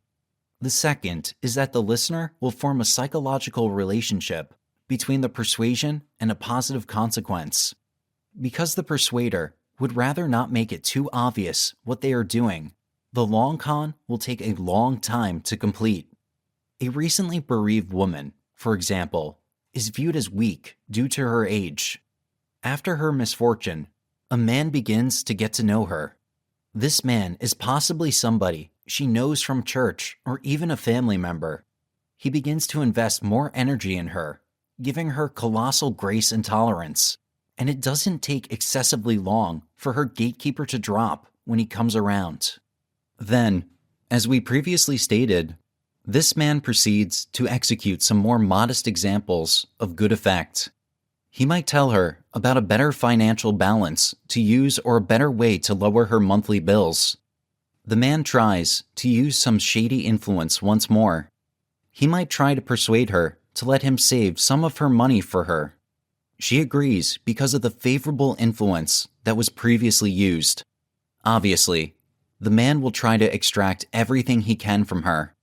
The second is that the listener will form a psychological relationship between the persuasion and a positive consequence. Because the persuader would rather not make it too obvious what they are doing, the long con will take a long time to complete. A recently bereaved woman, for example, is viewed as weak due to her age. After her misfortune, a man begins to get to know her. This man is possibly somebody she knows from church or even a family member. He begins to invest more energy in her, giving her colossal grace and tolerance, and it doesn't take excessively long for her gatekeeper to drop when he comes around. Then, as we previously stated, this man proceeds to execute some more modest examples of good effect. He might tell her about a better financial balance to use or a better way to lower her monthly bills. The man tries to use some shady influence once more. He might try to persuade her to let him save some of her money for her. She agrees because of the favorable influence that was previously used. Obviously, the man will try to extract everything he can from her.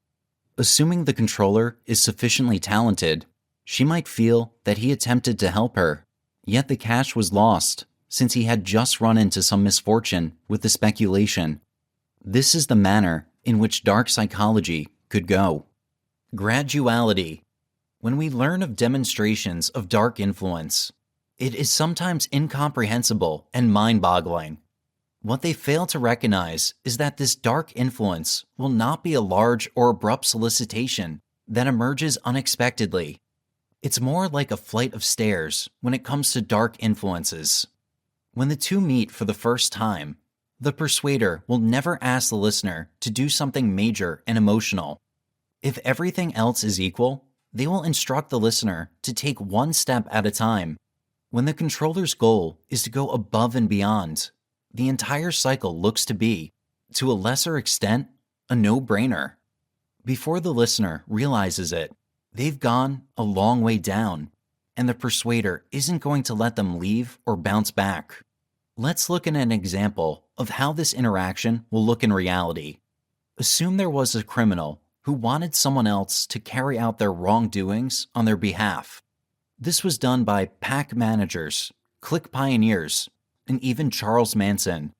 Assuming the controller is sufficiently talented, she might feel that he attempted to help her, yet the cash was lost, since he had just run into some misfortune with the speculation. This is the manner in which dark psychology could go. Graduality. When we learn of demonstrations of dark influence, it is sometimes incomprehensible and mind-boggling. What they fail to recognize is that this dark influence will not be a large or abrupt solicitation that emerges unexpectedly. It's more like a flight of stairs when it comes to dark influences. When the two meet for the first time, the persuader will never ask the listener to do something major and emotional. If everything else is equal, they will instruct the listener to take one step at a time. When the controller's goal is to go above and beyond, the entire cycle looks to be, to a lesser extent, a no-brainer. Before the listener realizes it, they've gone a long way down, and the persuader isn't going to let them leave or bounce back. Let's look at an example of how this interaction will look in reality. Assume there was a criminal who wanted someone else to carry out their wrongdoings on their behalf. This was done by pack managers, clique pioneers, and even Charles Manson.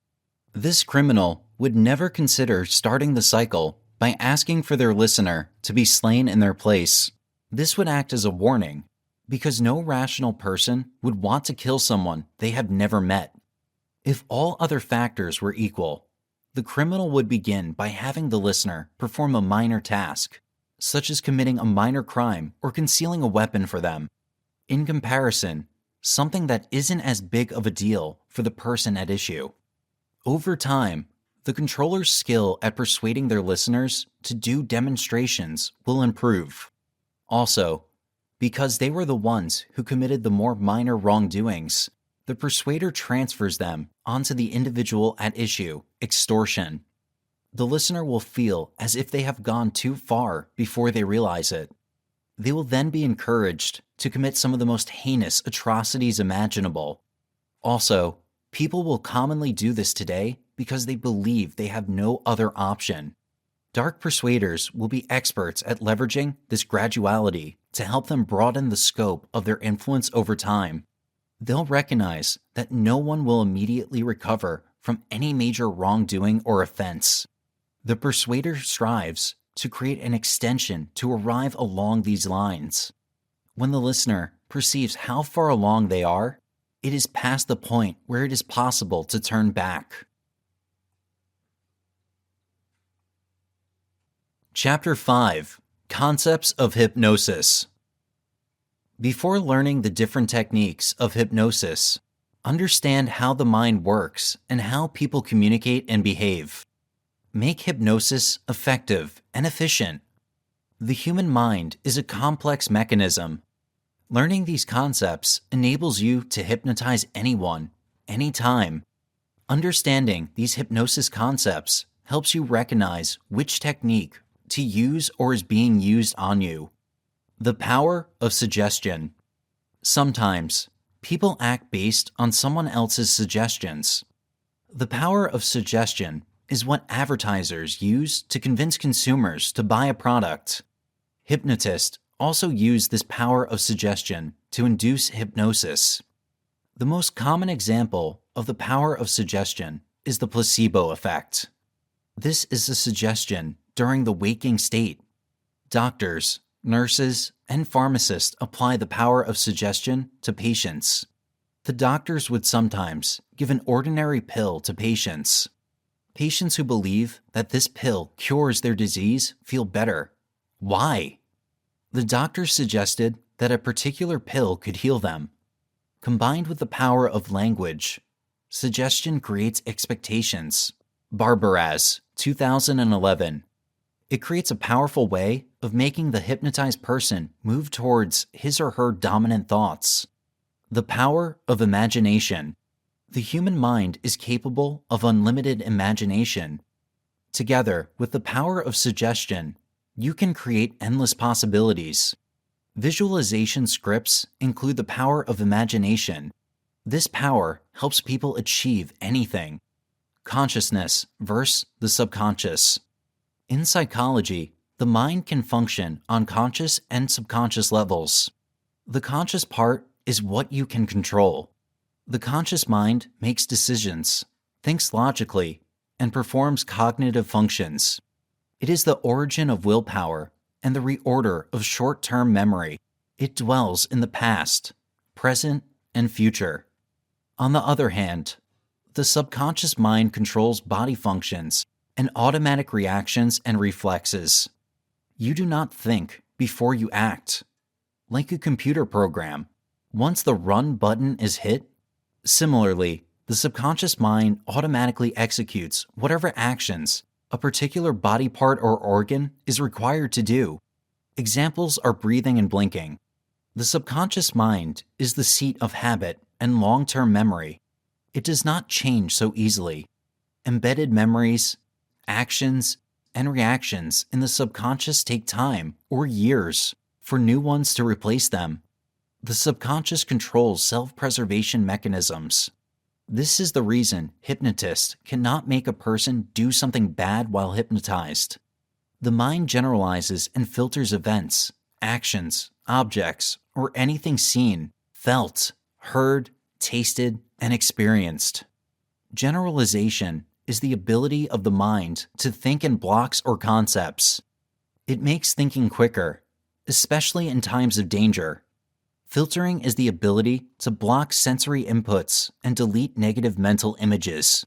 This criminal would never consider starting the cycle by asking for their listener to be slain in their place. This would act as a warning, because no rational person would want to kill someone they have never met. If all other factors were equal, the criminal would begin by having the listener perform a minor task, such as committing a minor crime or concealing a weapon for them. In comparison, something that isn't as big of a deal for the person at issue. Over time, the controller's skill at persuading their listeners to do demonstrations will improve. Also, because they were the ones who committed the more minor wrongdoings, the persuader transfers them onto the individual at issue, extortion. The listener will feel as if they have gone too far before they realize it. They will then be encouraged to commit some of the most heinous atrocities imaginable. Also, people will commonly do this today because they believe they have no other option. Dark persuaders will be experts at leveraging this graduality to help them broaden the scope of their influence over time. They'll recognize that no one will immediately recover from any major wrongdoing or offense. The persuader strives to create an extension to arrive along these lines. When the listener perceives how far along they are, it is past the point where it is possible to turn back. Chapter 5: Concepts of Hypnosis. Before learning the different techniques of hypnosis, understand how the mind works and how people communicate and behave. Make hypnosis effective and efficient. The human mind is a complex mechanism. Learning these concepts enables you to hypnotize anyone, anytime. Understanding these hypnosis concepts helps you recognize which technique to use or is being used on you. The power of suggestion. Sometimes, people act based on someone else's suggestions. The power of suggestion is what advertisers use to convince consumers to buy a product. Hypnotists also use this power of suggestion to induce hypnosis. The most common example of the power of suggestion is the placebo effect. This is a suggestion during the waking state. Doctors, nurses, and pharmacists apply the power of suggestion to patients. The doctors would sometimes give an ordinary pill to patients. Patients who believe that this pill cures their disease feel better. Why? The doctor suggested that a particular pill could heal them. Combined with the power of language, suggestion creates expectations. Barbaraz, 2011. It creates a powerful way of making the hypnotized person move towards his or her dominant thoughts. The power of imagination. The human mind is capable of unlimited imagination. Together with the power of suggestion, you can create endless possibilities. Visualization scripts include the power of imagination. This power helps people achieve anything. Consciousness versus the subconscious. In psychology, the mind can function on conscious and subconscious levels. The conscious part is what you can control. The conscious mind makes decisions, thinks logically, and performs cognitive functions. It is the origin of willpower and the reorder of short-term memory. It dwells in the past, present, and future. On the other hand, the subconscious mind controls body functions and automatic reactions and reflexes. You do not think before you act. Like a computer program, once the run button is hit, similarly, the subconscious mind automatically executes whatever actions a particular body part or organ is required to do. Examples are breathing and blinking. The subconscious mind is the seat of habit and long-term memory. It does not change so easily. Embedded memories, actions, and reactions in the subconscious take time or years for new ones to replace them. The subconscious controls self-preservation mechanisms. This is the reason hypnotists cannot make a person do something bad while hypnotized. The mind generalizes and filters events, actions, objects, or anything seen, felt, heard, tasted, and experienced. Generalization is the ability of the mind to think in blocks or concepts. It makes thinking quicker, especially in times of danger. Filtering is the ability to block sensory inputs and delete negative mental images.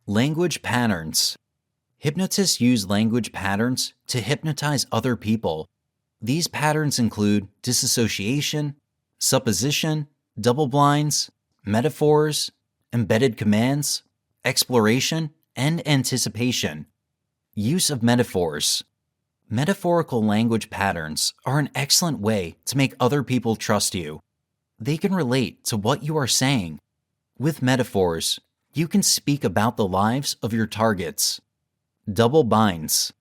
Language patterns. Hypnotists use language patterns to hypnotize other people. These patterns include disassociation, supposition, double blinds, metaphors, embedded commands, exploration, and anticipation. Use of metaphors. Metaphorical language patterns are an excellent way to make other people trust you. They can relate to what you are saying. With metaphors, you can speak about the lives of your targets. Double binds.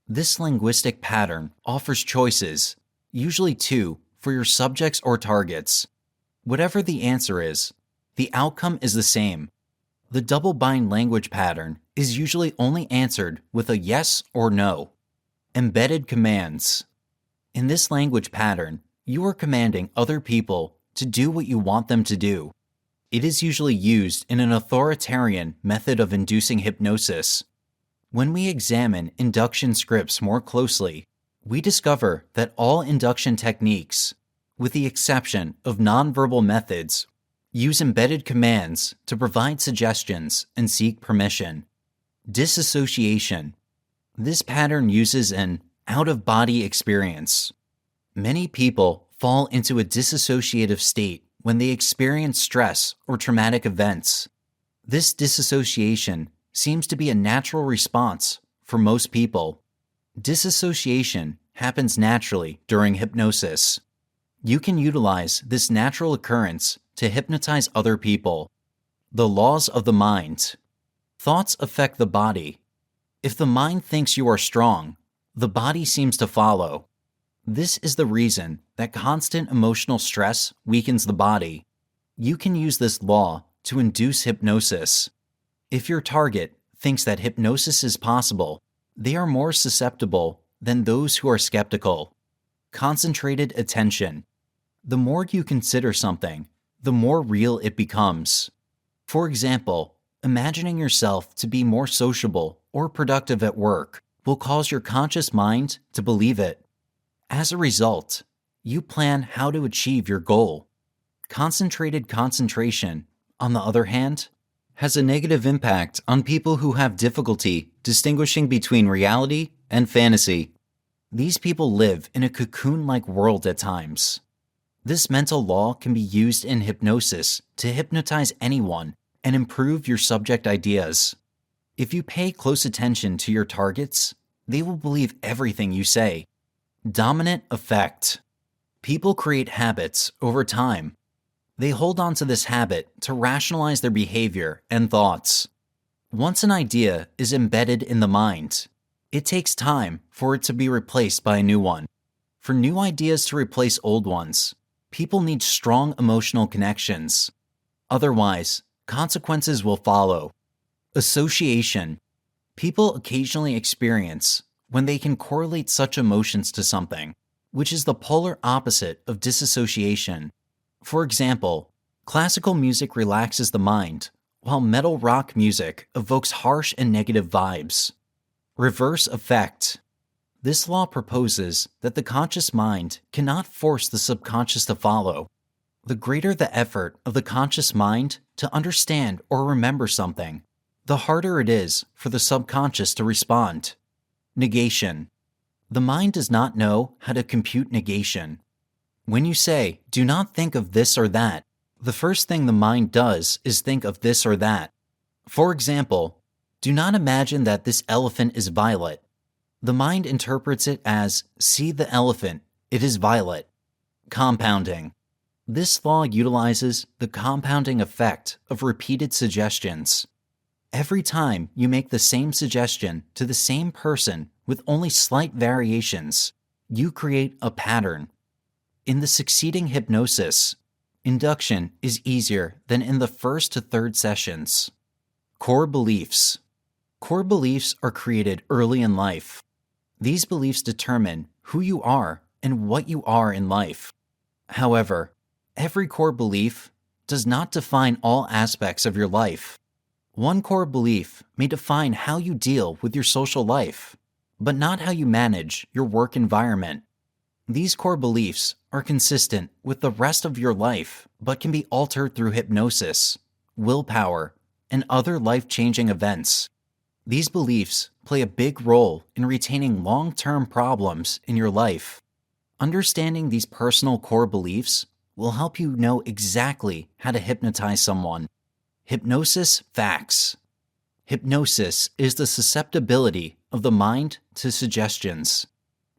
This linguistic pattern offers choices, usually two, for your subjects or targets. Whatever the answer is, the outcome is the same. The double bind language pattern is usually only answered with a yes or no. Embedded commands. In this language pattern, you are commanding other people to do what you want them to do. It is usually used in an authoritarian method of inducing hypnosis. When we examine induction scripts more closely, we discover that all induction techniques, with the exception of nonverbal methods, use embedded commands to provide suggestions and seek permission. Disassociation. This pattern uses an out-of-body experience. Many people fall into a dissociative state when they experience stress or traumatic events. This disassociation seems to be a natural response for most people. Disassociation happens naturally during hypnosis. You can utilize this natural occurrence to hypnotize other people. The laws of the mind. Thoughts affect the body. If the mind thinks you are strong, the body seems to follow. This is the reason that constant emotional stress weakens the body. You can use this law to induce hypnosis. If your target thinks that hypnosis is possible, they are more susceptible than those who are skeptical. Concentrated attention. The more you consider something, the more real it becomes. For example, imagining yourself to be more sociable or productive at work will cause your conscious mind to believe it. As a result, you plan how to achieve your goal. Concentrated concentration, on the other hand, has a negative impact on people who have difficulty distinguishing between reality and fantasy. These people live in a cocoon-like world at times. This mental law can be used in hypnosis to hypnotize anyone and improve your subject ideas. If you pay close attention to your targets, they will believe everything you say. Dominant effect. People create habits over time. They hold on to this habit to rationalize their behavior and thoughts. Once an idea is embedded in the mind, it takes time for it to be replaced by a new one. For new ideas to replace old ones, people need strong emotional connections. Otherwise, consequences will follow. Association. People occasionally experience when they can correlate such emotions to something, which is the polar opposite of disassociation. For example, Classical music relaxes the mind, while metal rock music evokes harsh and negative vibes. Reverse effect. This law proposes that the conscious mind cannot force the subconscious to follow. The greater the effort of the conscious mind to understand or remember something, the harder it is for the subconscious to respond. Negation. The mind does not know how to compute negation. When you say, "Do not think of this or that," the first thing the mind does is think of this or that. For example, "Do not imagine that this elephant is violet." The mind interprets it as, "See the elephant, it is violet." Compounding. This law utilizes the compounding effect of repeated suggestions. Every time you make the same suggestion to the same person with only slight variations, you create a pattern. In the succeeding hypnosis, induction is easier than in the first to third sessions. Core beliefs. Core beliefs are created early in life. These beliefs determine who you are and what you are in life. However, every core belief does not define all aspects of your life. One core belief may define how you deal with your social life, but not how you manage your work environment. These core beliefs are consistent with the rest of your life, but can be altered through hypnosis, willpower, and other life-changing events. These beliefs play a big role in retaining long-term problems in your life. Understanding these personal core beliefs will help you know exactly how to hypnotize someone. Hypnosis facts. Hypnosis is the susceptibility of the mind to suggestions.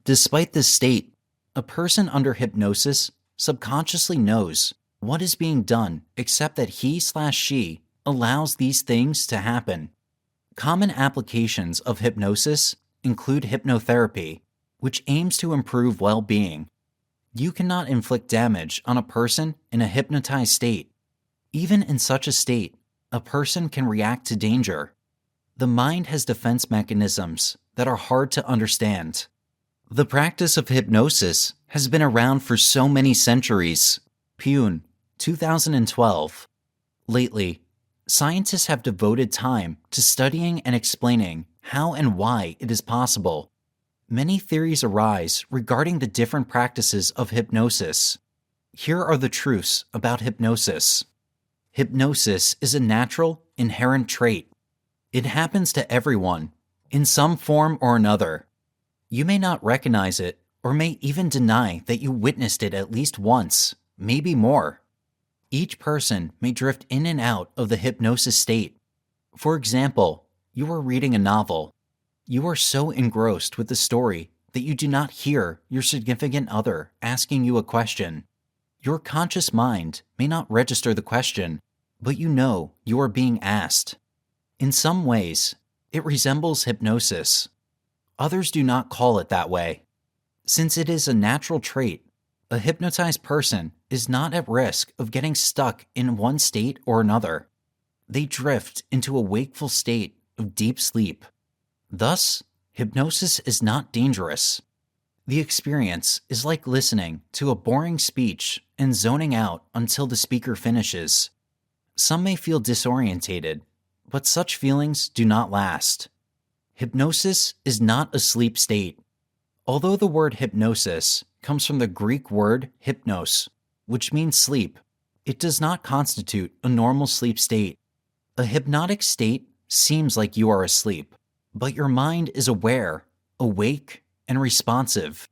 Despite this state, a person under hypnosis subconsciously knows what is being done except that he/she allows these things to happen. Common applications of hypnosis include hypnotherapy, which aims to improve well-being. You cannot inflict damage on a person in a hypnotized state. Even in such a state, a person can react to danger. The mind has defense mechanisms that are hard to understand. The practice of hypnosis has been around for so many centuries. Pune, 2012. Lately, scientists have devoted time to studying and explaining how and why it is possible. Many theories arise regarding the different practices of hypnosis. Here are the truths about hypnosis. Hypnosis is a natural, inherent trait. It happens to everyone, in some form or another. You may not recognize it, or may even deny that you witnessed it at least once, maybe more. Each person may drift in and out of the hypnosis state. For example, you are reading a novel. You are so engrossed with the story that you do not hear your significant other asking you a question. Your conscious mind may not register the question, but you know you are being asked. In some ways, it resembles hypnosis. Others do not call it that way. Since it is a natural trait, a hypnotized person is not at risk of getting stuck in one state or another. They drift into a wakeful state of deep sleep. Thus, hypnosis is not dangerous. The experience is like listening to a boring speech and zoning out until the speaker finishes. Some may feel disorientated, but such feelings do not last. Hypnosis is not a sleep state. Although the word hypnosis comes from the Greek word hypnos, which means sleep, it does not constitute a normal sleep state. A hypnotic state seems like you are asleep, but your mind is aware, awake, and responsive.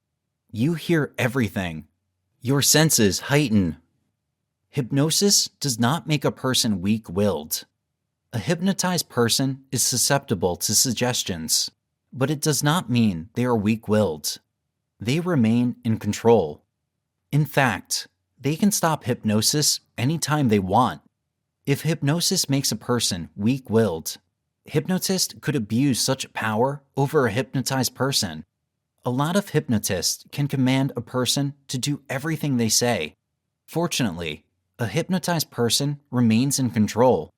You hear everything. Your senses heighten. Hypnosis does not make a person weak-willed. A hypnotized person is susceptible to suggestions, but it does not mean they are weak-willed. They remain in control. In fact, they can stop hypnosis anytime they want. If hypnosis makes a person weak-willed, hypnotists could abuse such power over a hypnotized person. A lot of hypnotists can command a person to do everything they say. Fortunately, a hypnotized person remains in control.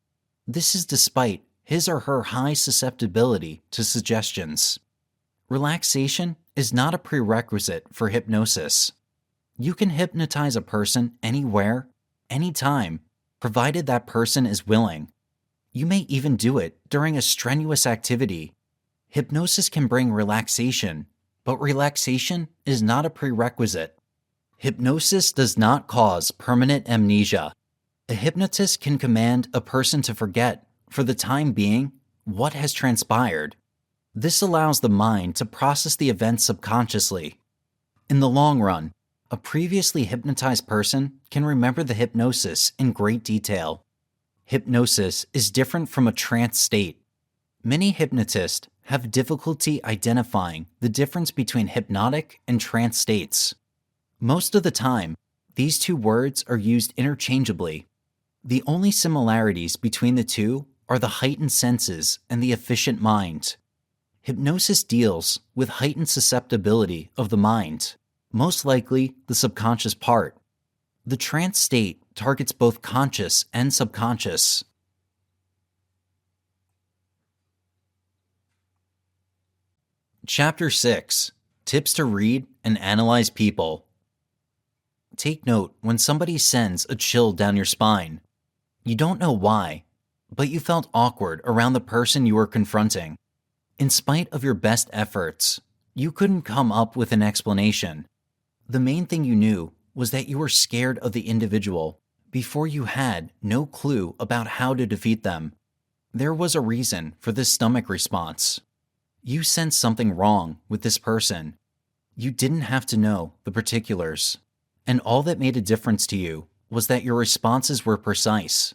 This is despite his or her high susceptibility to suggestions. Relaxation is not a prerequisite for hypnosis. You can hypnotize a person anywhere, anytime. provided that person is willing. You may even do it during a strenuous activity. Hypnosis can bring relaxation, but relaxation is not a prerequisite. Hypnosis does not cause permanent amnesia. A hypnotist can command a person to forget, for the time being, what has transpired. This allows the mind to process the events subconsciously. In the long run, a previously hypnotized person can remember the hypnosis in great detail. Hypnosis is different from a trance state. Many hypnotists have difficulty identifying the difference between hypnotic and trance states. Most of the time, these two words are used interchangeably. The only similarities between the two are the heightened senses and the efficient mind. Hypnosis deals with heightened susceptibility of the mind, most likely the subconscious part. The trance state targets both conscious and subconscious. Chapter 6: Tips to Read and Analyze People. Take note when somebody sends a chill down your spine. You don't know why, but you felt awkward around the person you were confronting. In spite of your best efforts, you couldn't come up with an explanation. The main thing you knew was that you were scared of the individual before you had no clue about how to defeat them. There was a reason for this stomach response. You sensed something wrong with this person. You didn't have to know the particulars, and all that made a difference to you was that your responses were precise.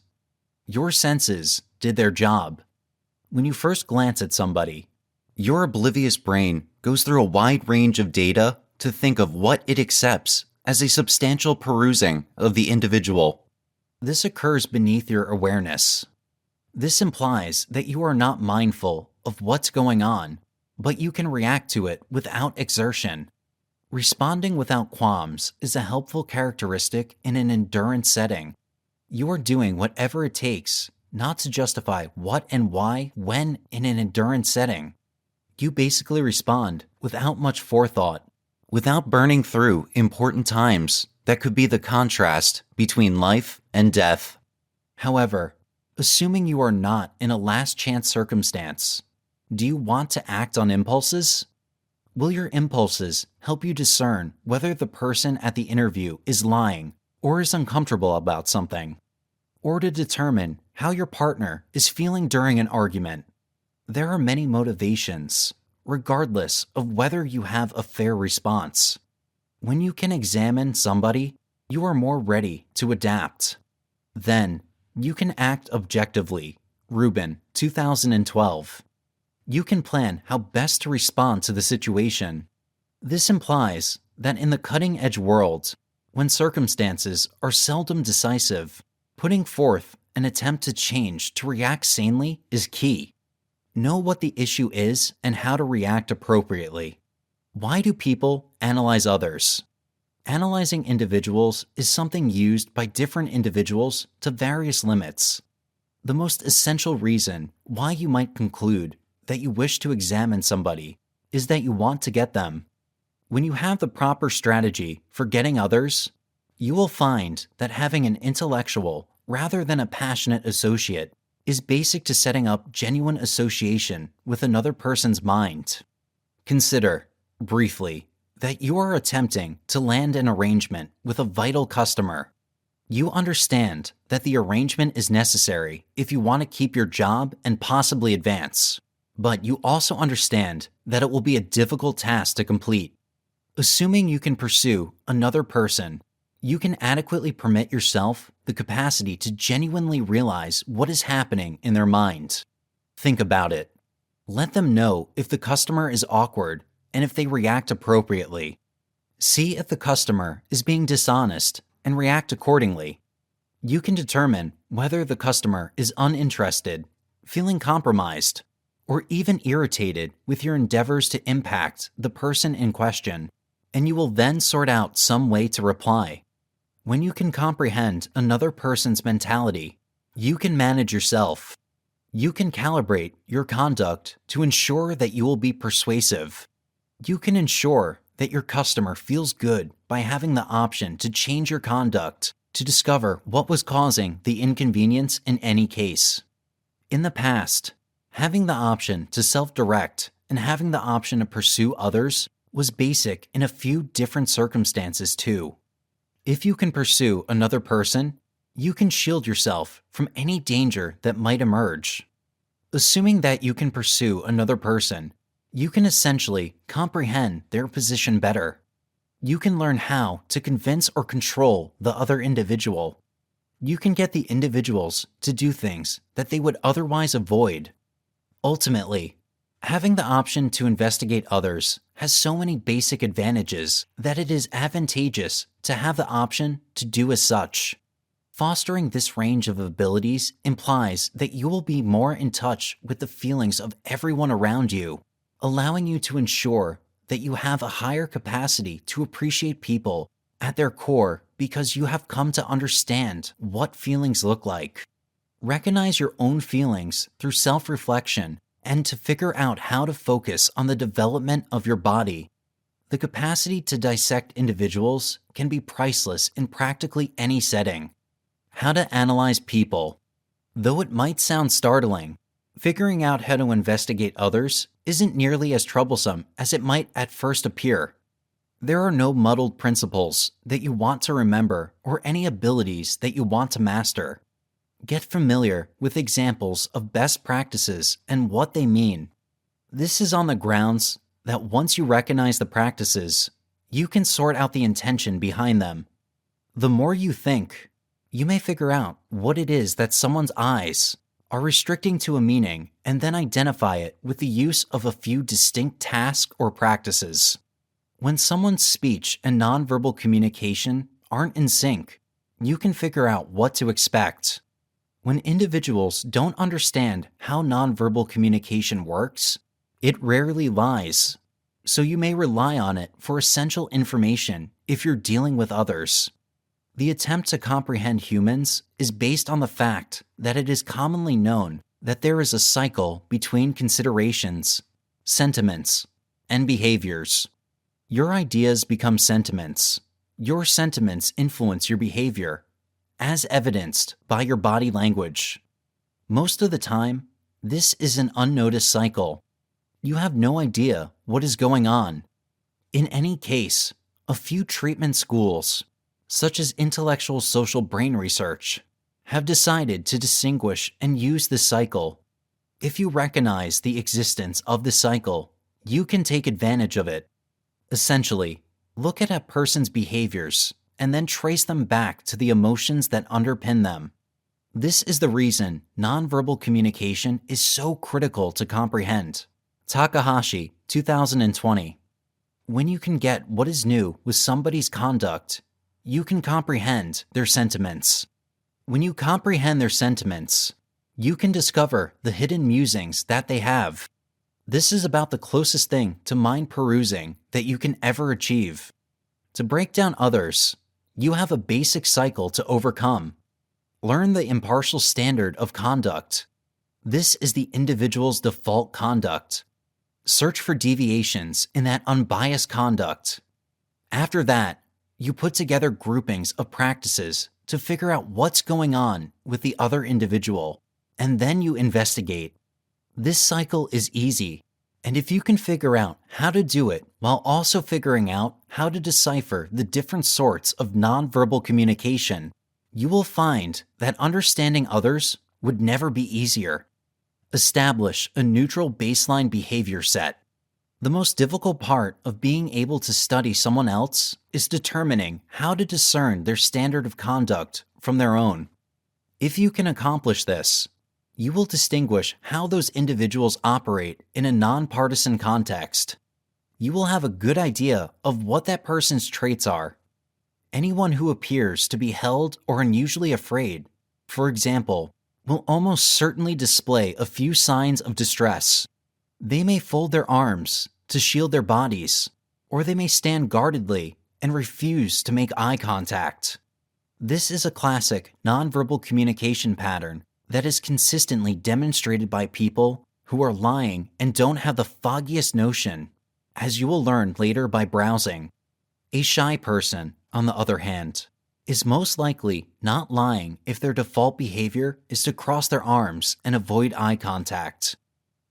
Your senses did their job. When you first glance at somebody, your oblivious brain goes through a wide range of data to think of what it accepts as a substantial perusing of the individual. This occurs beneath your awareness. This implies that you are not mindful of what's going on, but you can react to it without exertion. Responding without qualms is a helpful characteristic in an endurance setting. You are doing whatever it takes not to justify what and why when in an endurance setting. You basically respond without much forethought, without burning through important times that could be the contrast between life and death. However, assuming you are not in a last chance circumstance, do you want to act on impulses? Will your impulses help you discern whether the person at the interview is lying or is uncomfortable about something? Or to determine how your partner is feeling during an argument? There are many motivations, regardless of whether you have a fair response. When you can examine somebody, you are more ready to adapt. Then, you can act objectively. Rubin, 2012. You can plan how best to respond to the situation. This implies that in the cutting-edge world, when circumstances are seldom decisive, putting forth an attempt to change to react sanely is key. Know what the issue is and how to react appropriately. Why do people analyze others? Analyzing individuals is something used by different individuals to various limits. The most essential reason why you might conclude that you wish to examine somebody is that you want to get them. When you have the proper strategy for getting others, you will find that having an intellectual rather than a passionate associate is basic to setting up genuine association with another person's mind. Consider, briefly, that you are attempting to land an arrangement with a vital customer. You understand that the arrangement is necessary if you want to keep your job and possibly advance, but you also understand that it will be a difficult task to complete. Assuming you can pursue another person, you can adequately permit yourself the capacity to genuinely realize what is happening in their mind. Think about it. Let them know if the customer is awkward and if they react appropriately. See if the customer is being dishonest and react accordingly. You can determine whether the customer is uninterested, feeling compromised, or even irritated with your endeavors to impact the person in question, and you will then sort out some way to reply. When you can comprehend another person's mentality, you can manage yourself. You can calibrate your conduct to ensure that you will be persuasive. You can ensure that your customer feels good by having the option to change your conduct to discover what was causing the inconvenience in any case. In the past, having the option to self-direct and having the option to pursue others was basic in a few different circumstances too. If you can pursue another person, you can shield yourself from any danger that might emerge. Assuming that you can pursue another person, you can essentially comprehend their position better. You can learn how to convince or control the other individual. You can get the individuals to do things that they would otherwise avoid. Ultimately, having the option to investigate others has so many basic advantages that it is advantageous to have the option to do as such. Fostering this range of abilities implies that you will be more in touch with the feelings of everyone around you, allowing you to ensure that you have a higher capacity to appreciate people at their core because you have come to understand what feelings look like. Recognize your own feelings through self-reflection and to figure out how to focus on the development of your body. The capacity to dissect individuals can be priceless in practically any setting. How to analyze people. Though it might sound startling, figuring out how to investigate others isn't nearly as troublesome as it might at first appear. There are no muddled principles that you want to remember or any abilities that you want to master. Get familiar with examples of best practices and what they mean. This is on the grounds that once you recognize the practices, you can sort out the intention behind them. The more you think, you may figure out what it is that someone's eyes are restricting to a meaning and then identify it with the use of a few distinct tasks or practices. When someone's speech and nonverbal communication aren't in sync, you can figure out what to expect. When individuals don't understand how nonverbal communication works, it rarely lies, so you may rely on it for essential information if you're dealing with others. The attempt to comprehend humans is based on the fact that it is commonly known that there is a cycle between considerations, sentiments, and behaviors. Your ideas become sentiments. Your sentiments influence your behavior, as evidenced by your body language. Most of the time, this is an unnoticed cycle. You have no idea what is going on. In any case, a few treatment schools, such as intellectual social brain research, have decided to distinguish and use this cycle. If you recognize the existence of this cycle, you can take advantage of it. Essentially, look at a person's behaviors and then trace them back to the emotions that underpin them. This is the reason nonverbal communication is so critical to comprehend. Takahashi, 2020. When you can get what is new with somebody's conduct, you can comprehend their sentiments. When you comprehend their sentiments, you can discover the hidden musings that they have. This is about the closest thing to mind perusing that you can ever achieve. To break down others, you have a basic cycle to overcome. Learn the impartial standard of conduct. This is the individual's default conduct. Search for deviations in that unbiased conduct. After that, you put together groupings of practices to figure out what's going on with the other individual, and then you investigate. This cycle is easy, and if you can figure out how to do it while also figuring out how to decipher the different sorts of nonverbal communication, you will find that understanding others would never be easier. Establish a neutral baseline behavior set. The most difficult part of being able to study someone else is determining how to discern their standard of conduct from their own. If you can accomplish this, you will distinguish how those individuals operate in a nonpartisan context. You will have a good idea of what that person's traits are. Anyone who appears to be held or unusually afraid, for example, will almost certainly display a few signs of distress. They may fold their arms to shield their bodies, or they may stand guardedly and refuse to make eye contact. This is a classic nonverbal communication pattern that is consistently demonstrated by people who are lying and don't have the foggiest notion, as you will learn later by browsing. A shy person, on the other hand, is most likely not lying if their default behavior is to cross their arms and avoid eye contact.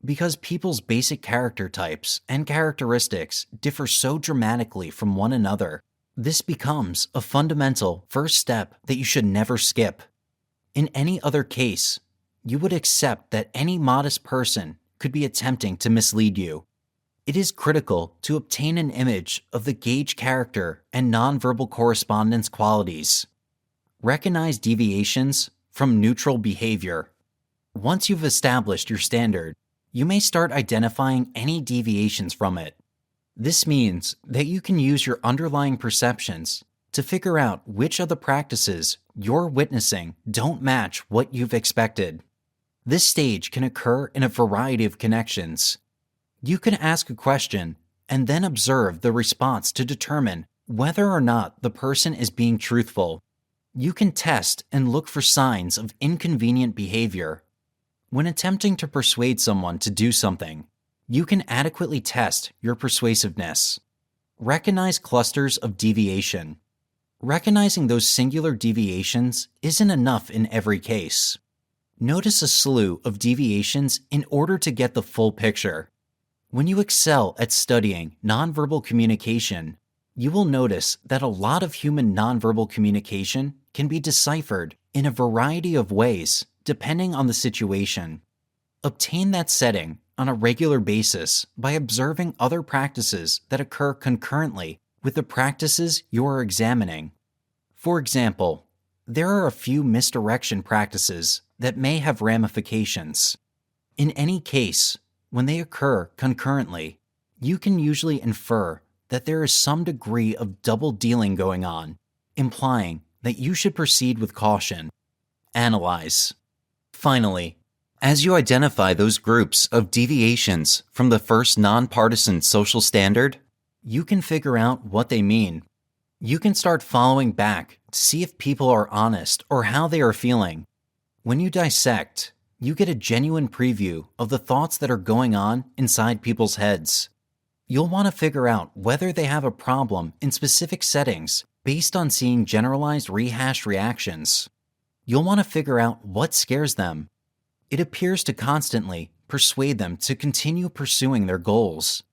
Because people's basic character types and characteristics differ so dramatically from one another, this becomes a fundamental first step that you should never skip. In any other case, you would accept that any modest person could be attempting to mislead you. It is critical to obtain an image of the gauge character and nonverbal correspondence qualities. Recognize deviations from neutral behavior. Once you've established your standard, you may start identifying any deviations from it. This means that you can use your underlying perceptions to figure out which of the practices you're witnessing don't match what you've expected. This stage can occur in a variety of connections. You can ask a question and then observe the response to determine whether or not the person is being truthful. You can test and look for signs of inconvenient behavior. When attempting to persuade someone to do something, you can adequately test your persuasiveness. Recognize clusters of deviation. Recognizing those singular deviations isn't enough in every case. Notice a slew of deviations in order to get the full picture. When you excel at studying nonverbal communication, you will notice that a lot of human nonverbal communication can be deciphered in a variety of ways depending on the situation. Obtain that setting on a regular basis by observing other practices that occur concurrently with the practices you are examining. For example, there are a few misdirection practices that may have ramifications. In any case, when they occur concurrently, you can usually infer that there is some degree of double dealing going on, implying that you should proceed with caution. Analyze. Finally, as you identify those groups of deviations from the first nonpartisan social standard, you can figure out what they mean. You can start following back to see if people are honest or how they are feeling. When you dissect, you get a genuine preview of the thoughts that are going on inside people's heads. You'll want to figure out whether they have a problem in specific settings based on seeing generalized rehashed reactions. You'll want to figure out what scares them. It appears to constantly persuade them to continue pursuing their goals.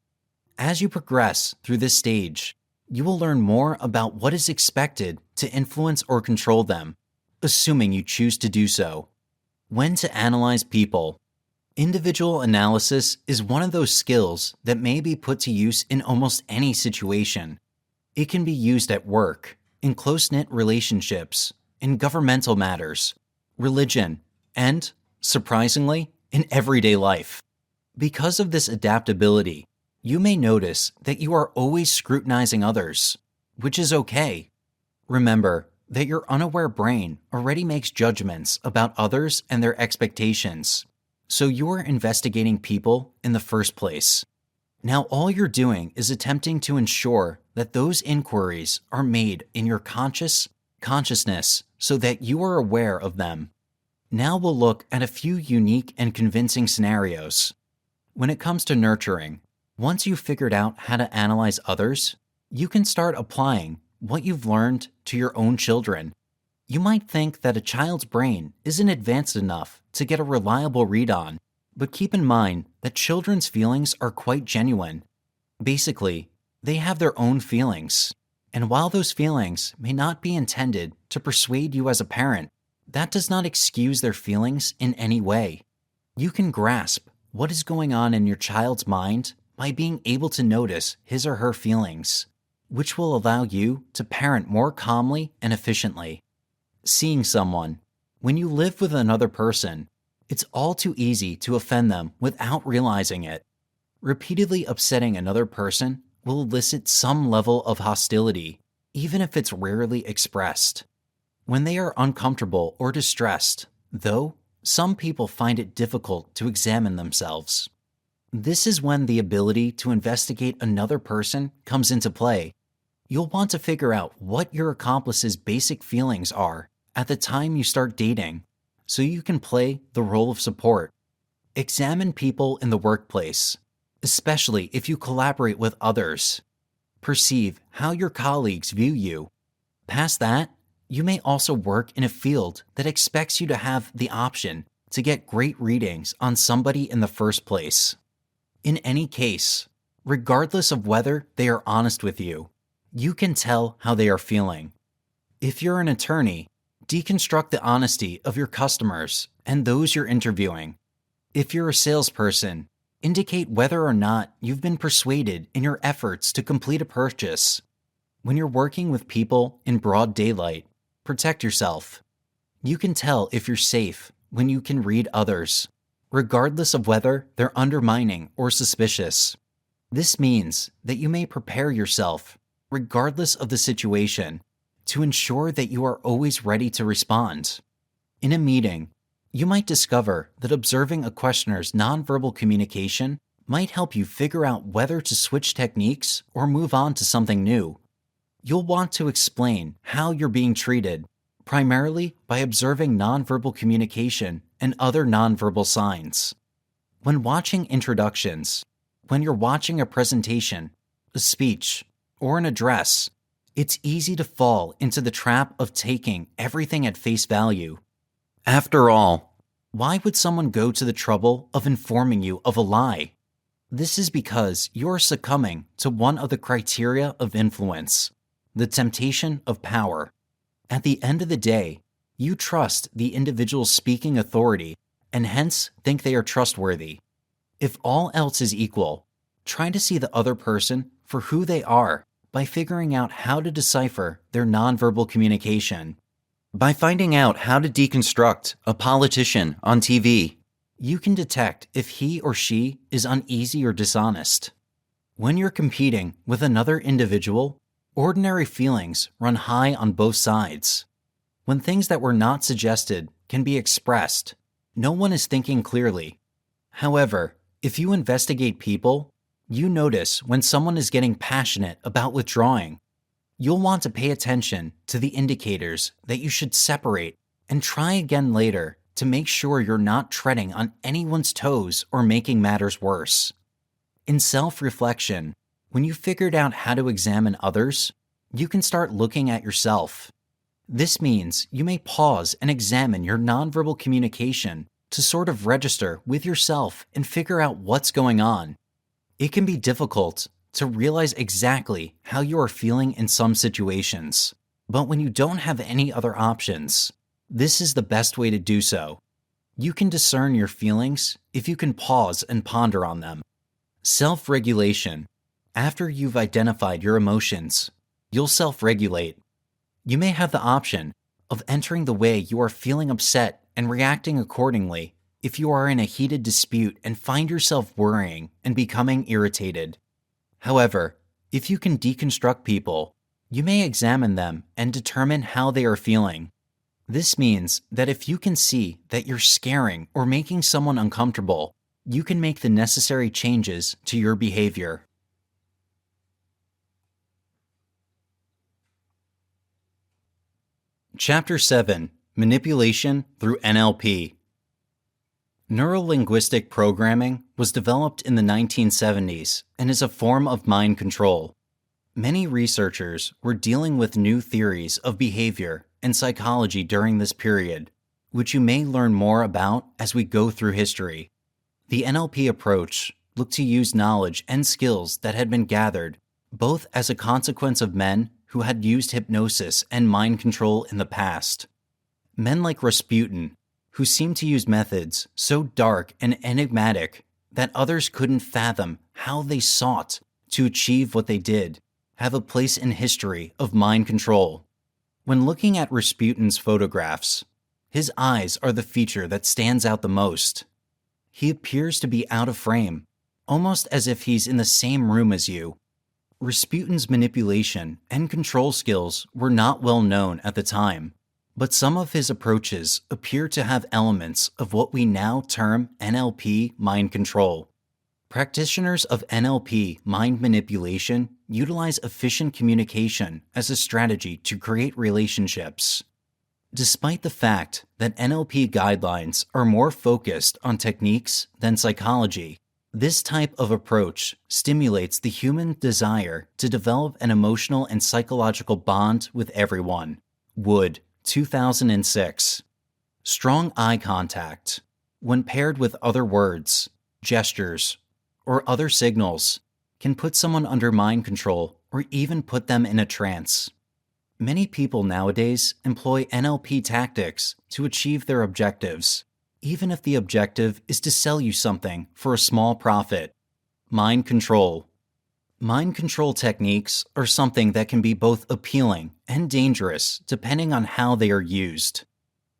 As you progress through this stage, you will learn more about what is expected to influence or control them, assuming you choose to do so. When to analyze people. Individual analysis is one of those skills that may be put to use in almost any situation. It can be used at work, in close-knit relationships, in governmental matters, religion, and, surprisingly, in everyday life. Because of this adaptability, you may notice that you are always scrutinizing others, which is okay. Remember that your unaware brain already makes judgments about others and their expectations, so you're investigating people in the first place. Now all you're doing is attempting to ensure that those inquiries are made in your consciousness so that you are aware of them. Now we'll look at a few unique and convincing scenarios. When it comes to nurturing, once you've figured out how to analyze others, you can start applying what you've learned to your own children. You might think that a child's brain isn't advanced enough to get a reliable read on, but keep in mind that children's feelings are quite genuine. Basically, they have their own feelings, and while those feelings may not be intended to persuade you as a parent, that does not excuse their feelings in any way. You can grasp what is going on in your child's mind by being able to notice his or her feelings, which will allow you to parent more calmly and efficiently. Seeing someone. When you live with another person, it's all too easy to offend them without realizing it. Repeatedly upsetting another person will elicit some level of hostility, even if it's rarely expressed. When they are uncomfortable or distressed, though, some people find it difficult to examine themselves. This is when the ability to investigate another person comes into play. You'll want to figure out what your accomplice's basic feelings are at the time you start dating, so you can play the role of support. Examine people in the workplace, especially if you collaborate with others. Perceive how your colleagues view you. Past that, You may also work in a field that expects you to have the option to get great readings on somebody in the first place. In any case, regardless of whether they are honest with you, you can tell how they are feeling. If you're an attorney, deconstruct the honesty of your customers and those you're interviewing. If you're a salesperson, indicate whether or not you've been persuaded in your efforts to complete a purchase. When you're working with people in broad daylight, protect yourself. You can tell if you're safe when you can read others, regardless of whether they're undermining or suspicious. This means that you may prepare yourself, regardless of the situation, to ensure that you are always ready to respond. In a meeting, you might discover that observing a questioner's nonverbal communication might help you figure out whether to switch techniques or move on to something new. You'll want to explain how you're being treated, primarily by observing nonverbal communication and other nonverbal signs. When watching introductions, when you're watching a presentation, a speech, or an address, it's easy to fall into the trap of taking everything at face value. After all, why would someone go to the trouble of informing you of a lie? This is because you're succumbing to one of the criteria of influence, the temptation of power. At the end of the day, you trust the individual's speaking authority and hence think they are trustworthy. If all else is equal, try to see the other person for who they are by figuring out how to decipher their nonverbal communication. By finding out how to deconstruct a politician on TV, you can detect if he or she is uneasy or dishonest. When you're competing with another individual, ordinary feelings run high on both sides. When things that were not suggested can be expressed, no one is thinking clearly. However, if you investigate people, you notice when someone is getting passionate about withdrawing. You'll want to pay attention to the indicators that you should separate and try again later to make sure you're not treading on anyone's toes or making matters worse. In self-reflection, when you've figured out how to examine others, you can start looking at yourself. This means you may pause and examine your nonverbal communication to sort of register with yourself and figure out what's going on. It can be difficult to realize exactly how you are feeling in some situations, but when you don't have any other options, this is the best way to do so. You can discern your feelings if you can pause and ponder on them. Self-regulation. After you've identified your emotions, you'll self-regulate. You may have the option of entering the way you are feeling upset and reacting accordingly if you are in a heated dispute and find yourself worrying and becoming irritated. However, if you can deconstruct people, you may examine them and determine how they are feeling. This means that if you can see that you're scaring or making someone uncomfortable, you can make the necessary changes to your behavior. Chapter 7: Manipulation through NLP. Neurolinguistic programming was developed in the 1970s and is a form of mind control. Many researchers were dealing with new theories of behavior and psychology during this period, which you may learn more about as we go through history. The NLP approach looked to use knowledge and skills that had been gathered, both as a consequence of men who had used hypnosis and mind control in the past. Men like Rasputin, who seemed to use methods so dark and enigmatic that others couldn't fathom how they sought to achieve what they did, have a place in history of mind control. When looking at Rasputin's photographs, his eyes are the feature that stands out the most. He appears to be out of frame, almost as if he's in the same room as you. Rasputin's manipulation and control skills were not well known at the time, but some of his approaches appear to have elements of what we now term NLP mind control. Practitioners of NLP mind manipulation utilize efficient communication as a strategy to create relationships. Despite the fact that NLP guidelines are more focused on techniques than psychology, this type of approach stimulates the human desire to develop an emotional and psychological bond with everyone, Wood, 2006. Strong eye contact, when paired with other words, gestures, or other signals, can put someone under mind control or even put them in a trance. Many people nowadays employ NLP tactics to achieve their objectives, even if the objective is to sell you something for a small profit. Mind control. Mind control techniques are something that can be both appealing and dangerous depending on how they are used.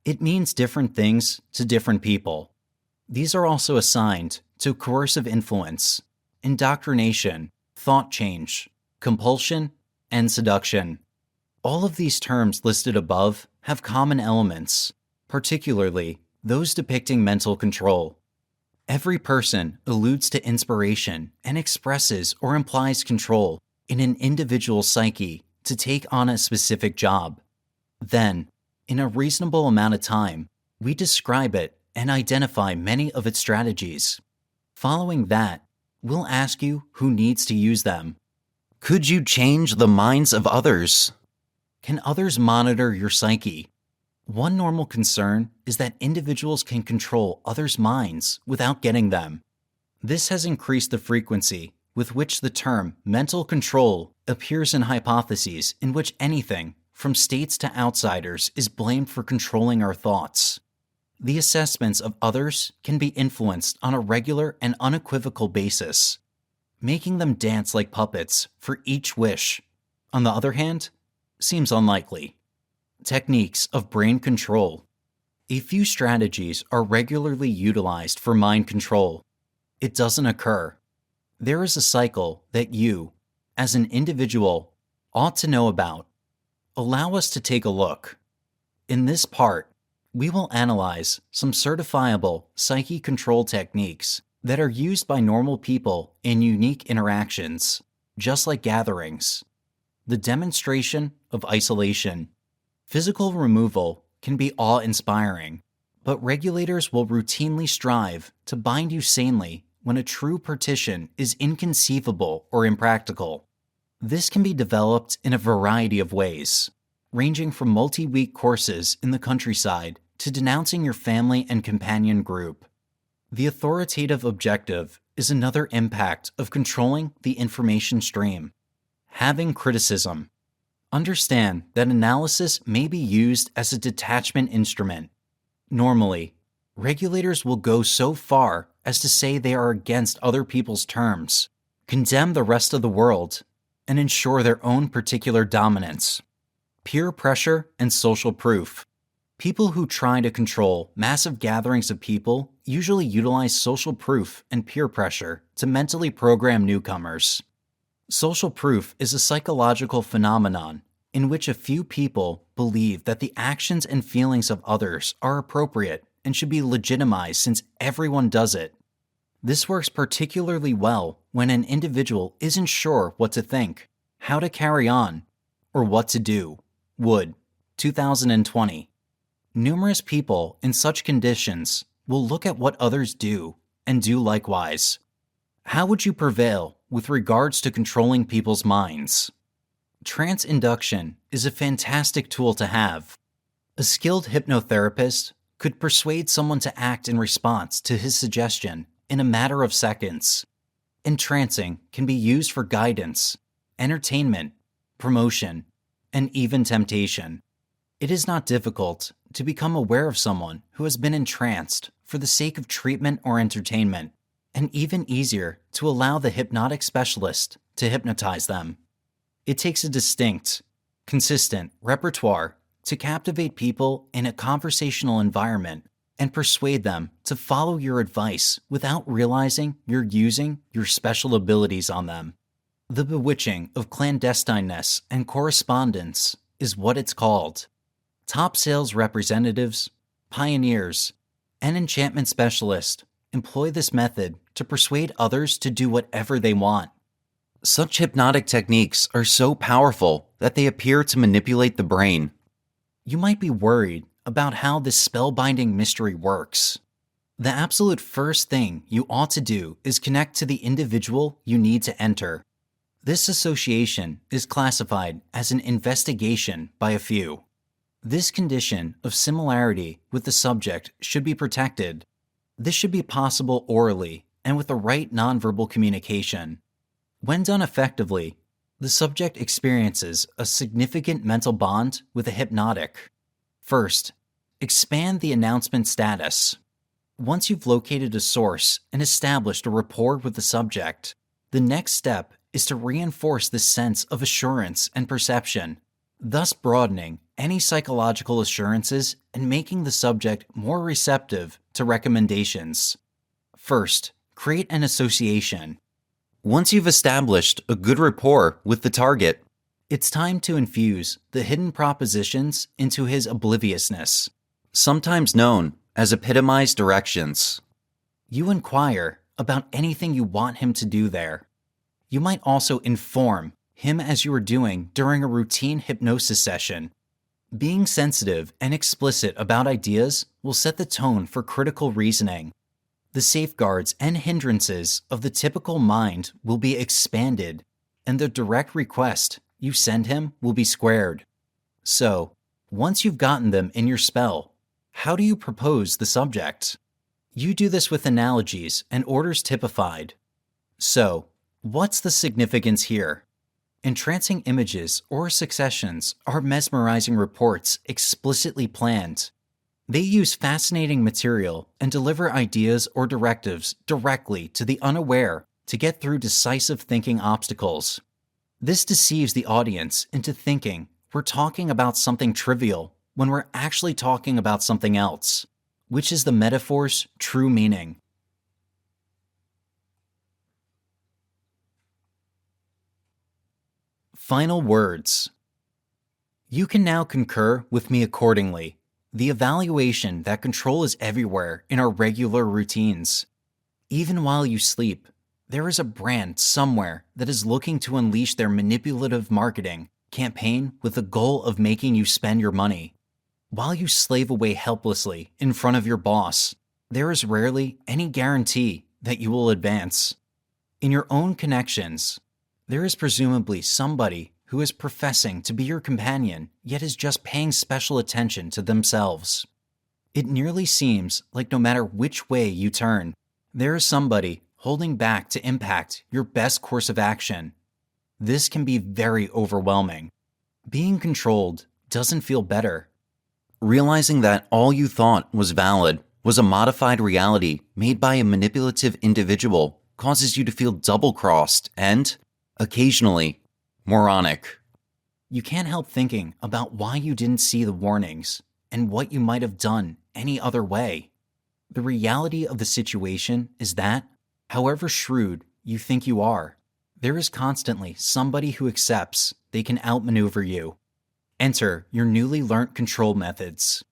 It means different things to different people. These are also assigned to coercive influence, indoctrination, thought change, compulsion, and seduction. All of these terms listed above have common elements, particularly those depicting mental control. Every person alludes to inspiration and expresses or implies control in an individual psyche to take on a specific job. Then, in a reasonable amount of time, we describe it and identify many of its strategies. Following that, we'll ask you who needs to use them. Could you change the minds of others? Can others monitor your psyche? One normal concern is that individuals can control others' minds without getting them. This has increased the frequency with which the term mental control appears in hypotheses in which anything, from states to outsiders, is blamed for controlling our thoughts. The assessments of others can be influenced on a regular and unequivocal basis, making them dance like puppets for each wish. On the other hand, seems unlikely. Techniques of brain control. A few strategies are regularly utilized for mind control. It doesn't occur. There is a cycle that you, as an individual, ought to know about. Allow us to take a look. In this part, we will analyze some certifiable psyche control techniques that are used by normal people in unique interactions, just like gatherings. The demonstration of isolation. Physical removal can be awe-inspiring, but regulators will routinely strive to bind you sanely when a true partition is inconceivable or impractical. This can be developed in a variety of ways, ranging from multi-week courses in the countryside to denouncing your family and companion group. The authoritative objective is another impact of controlling the information stream. Having criticism. Understand that analysis may be used as a detachment instrument. Normally, regulators will go so far as to say they are against other people's terms, condemn the rest of the world, and ensure their own particular dominance. Peer pressure and social proof. People who try to control massive gatherings of people usually utilize social proof and peer pressure to mentally program newcomers. Social proof is a psychological phenomenon in which a few people believe that the actions and feelings of others are appropriate and should be legitimized since everyone does it. This works particularly well when an individual isn't sure what to think, how to carry on, or what to do. Wood, 2020. Numerous people in such conditions will look at what others do and do likewise. How would you prevail with regards to controlling people's minds? Trance induction is a fantastic tool to have. A skilled hypnotherapist could persuade someone to act in response to his suggestion in a matter of seconds. Entrancing can be used for guidance, entertainment, promotion, and even temptation. It is not difficult to become aware of someone who has been entranced for the sake of treatment or entertainment, and even easier to allow the hypnotic specialist to hypnotize them. It takes a distinct, consistent repertoire to captivate people in a conversational environment and persuade them to follow your advice without realizing you're using your special abilities on them. The bewitching of clandestineness and correspondence is what it's called. Top sales representatives, pioneers, and enchantment specialists employ this method to persuade others to do whatever they want. Such hypnotic techniques are so powerful that they appear to manipulate the brain. You might be worried about how this spellbinding mystery works. The absolute first thing you ought to do is connect to the individual you need to enter. This association is classified as an investigation by a few. This condition of similarity with the subject should be protected. This should be possible orally and with the right nonverbal communication. When done effectively, the subject experiences a significant mental bond with the hypnotic. First, expand the announcement status. Once you've located a source and established a rapport with the subject, the next step is to reinforce this sense of assurance and perception, thus broadening any psychological assurances and making the subject more receptive to recommendations. First, create an association. Once you've established a good rapport with the target, it's time to infuse the hidden propositions into his obliviousness, sometimes known as epitomized directions. You inquire about anything you want him to do there. You might also inform him as you are doing during a routine hypnosis session. Being sensitive and explicit about ideas will set the tone for critical reasoning. The safeguards and hindrances of the typical mind will be expanded, and the direct request you send him will be squared. So, once you've gotten them in your spell, how do you propose the subject? You do this with analogies and orders typified. So, what's the significance here? Entrancing images or successions are mesmerizing reports explicitly planned. They use fascinating material and deliver ideas or directives directly to the unaware to get through decisive thinking obstacles. This deceives the audience into thinking we're talking about something trivial when we're actually talking about something else, which is the metaphor's true meaning. Final words. You can now concur with me accordingly. The evaluation that control is everywhere in our regular routines. Even while you sleep, there is a brand somewhere that is looking to unleash their manipulative marketing campaign with the goal of making you spend your money. While you slave away helplessly in front of your boss, there is rarely any guarantee that you will advance. In your own connections, there is presumably somebody who is professing to be your companion, yet is just paying special attention to themselves. It nearly seems like no matter which way you turn, there is somebody holding back to impact your best course of action. This can be very overwhelming. Being controlled doesn't feel better. Realizing that all you thought was valid was a modified reality made by a manipulative individual causes you to feel double-crossed and, occasionally, moronic. You can't help thinking about why you didn't see the warnings and what you might have done any other way. The reality of the situation is that, however shrewd you think you are, there is constantly somebody who accepts they can outmaneuver you. Enter your newly learnt control methods.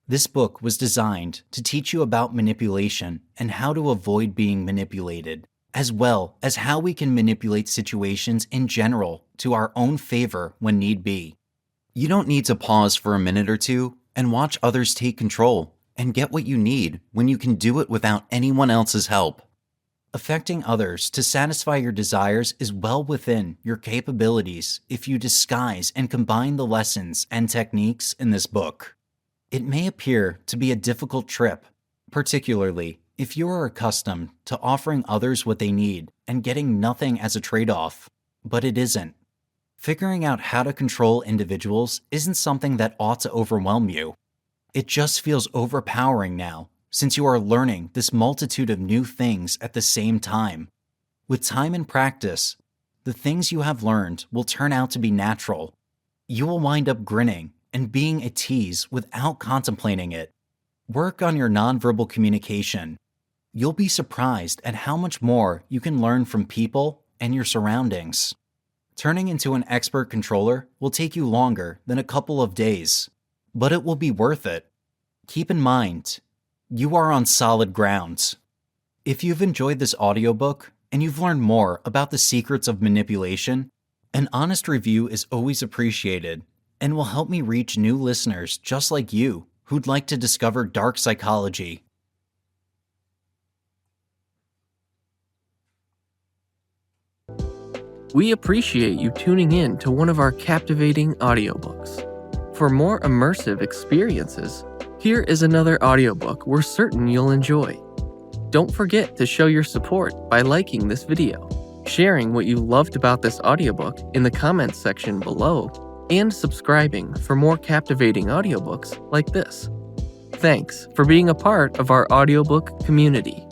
This book was designed to teach you about manipulation and how to avoid being manipulated, as well as how we can manipulate situations in general to our own favor when need be. You don't need to pause for a minute or two and watch others take control and get what you need when you can do it without anyone else's help. Affecting others to satisfy your desires is well within your capabilities if you disguise and combine the lessons and techniques in this book. It may appear to be a difficult trip, particularly if you are accustomed to offering others what they need and getting nothing as a trade-off, but it isn't. Figuring out how to control individuals isn't something that ought to overwhelm you. It just feels overpowering now, since you are learning this multitude of new things at the same time. With time and practice, the things you have learned will turn out to be natural. You will wind up grinning and being at ease without contemplating it. Work on your nonverbal communication. You'll be surprised at how much more you can learn from people and your surroundings. Turning into an expert controller will take you longer than a couple of days, but it will be worth it. Keep in mind, you are on solid ground. If you've enjoyed this audiobook and you've learned more about the secrets of manipulation, an honest review is always appreciated and will help me reach new listeners just like you who'd like to discover dark psychology. We appreciate you tuning in to one of our captivating audiobooks. For more immersive experiences, here is another audiobook we're certain you'll enjoy. Don't forget to show your support by liking this video, sharing what you loved about this audiobook in the comments section below, and subscribing for more captivating audiobooks like this. Thanks for being a part of our audiobook community.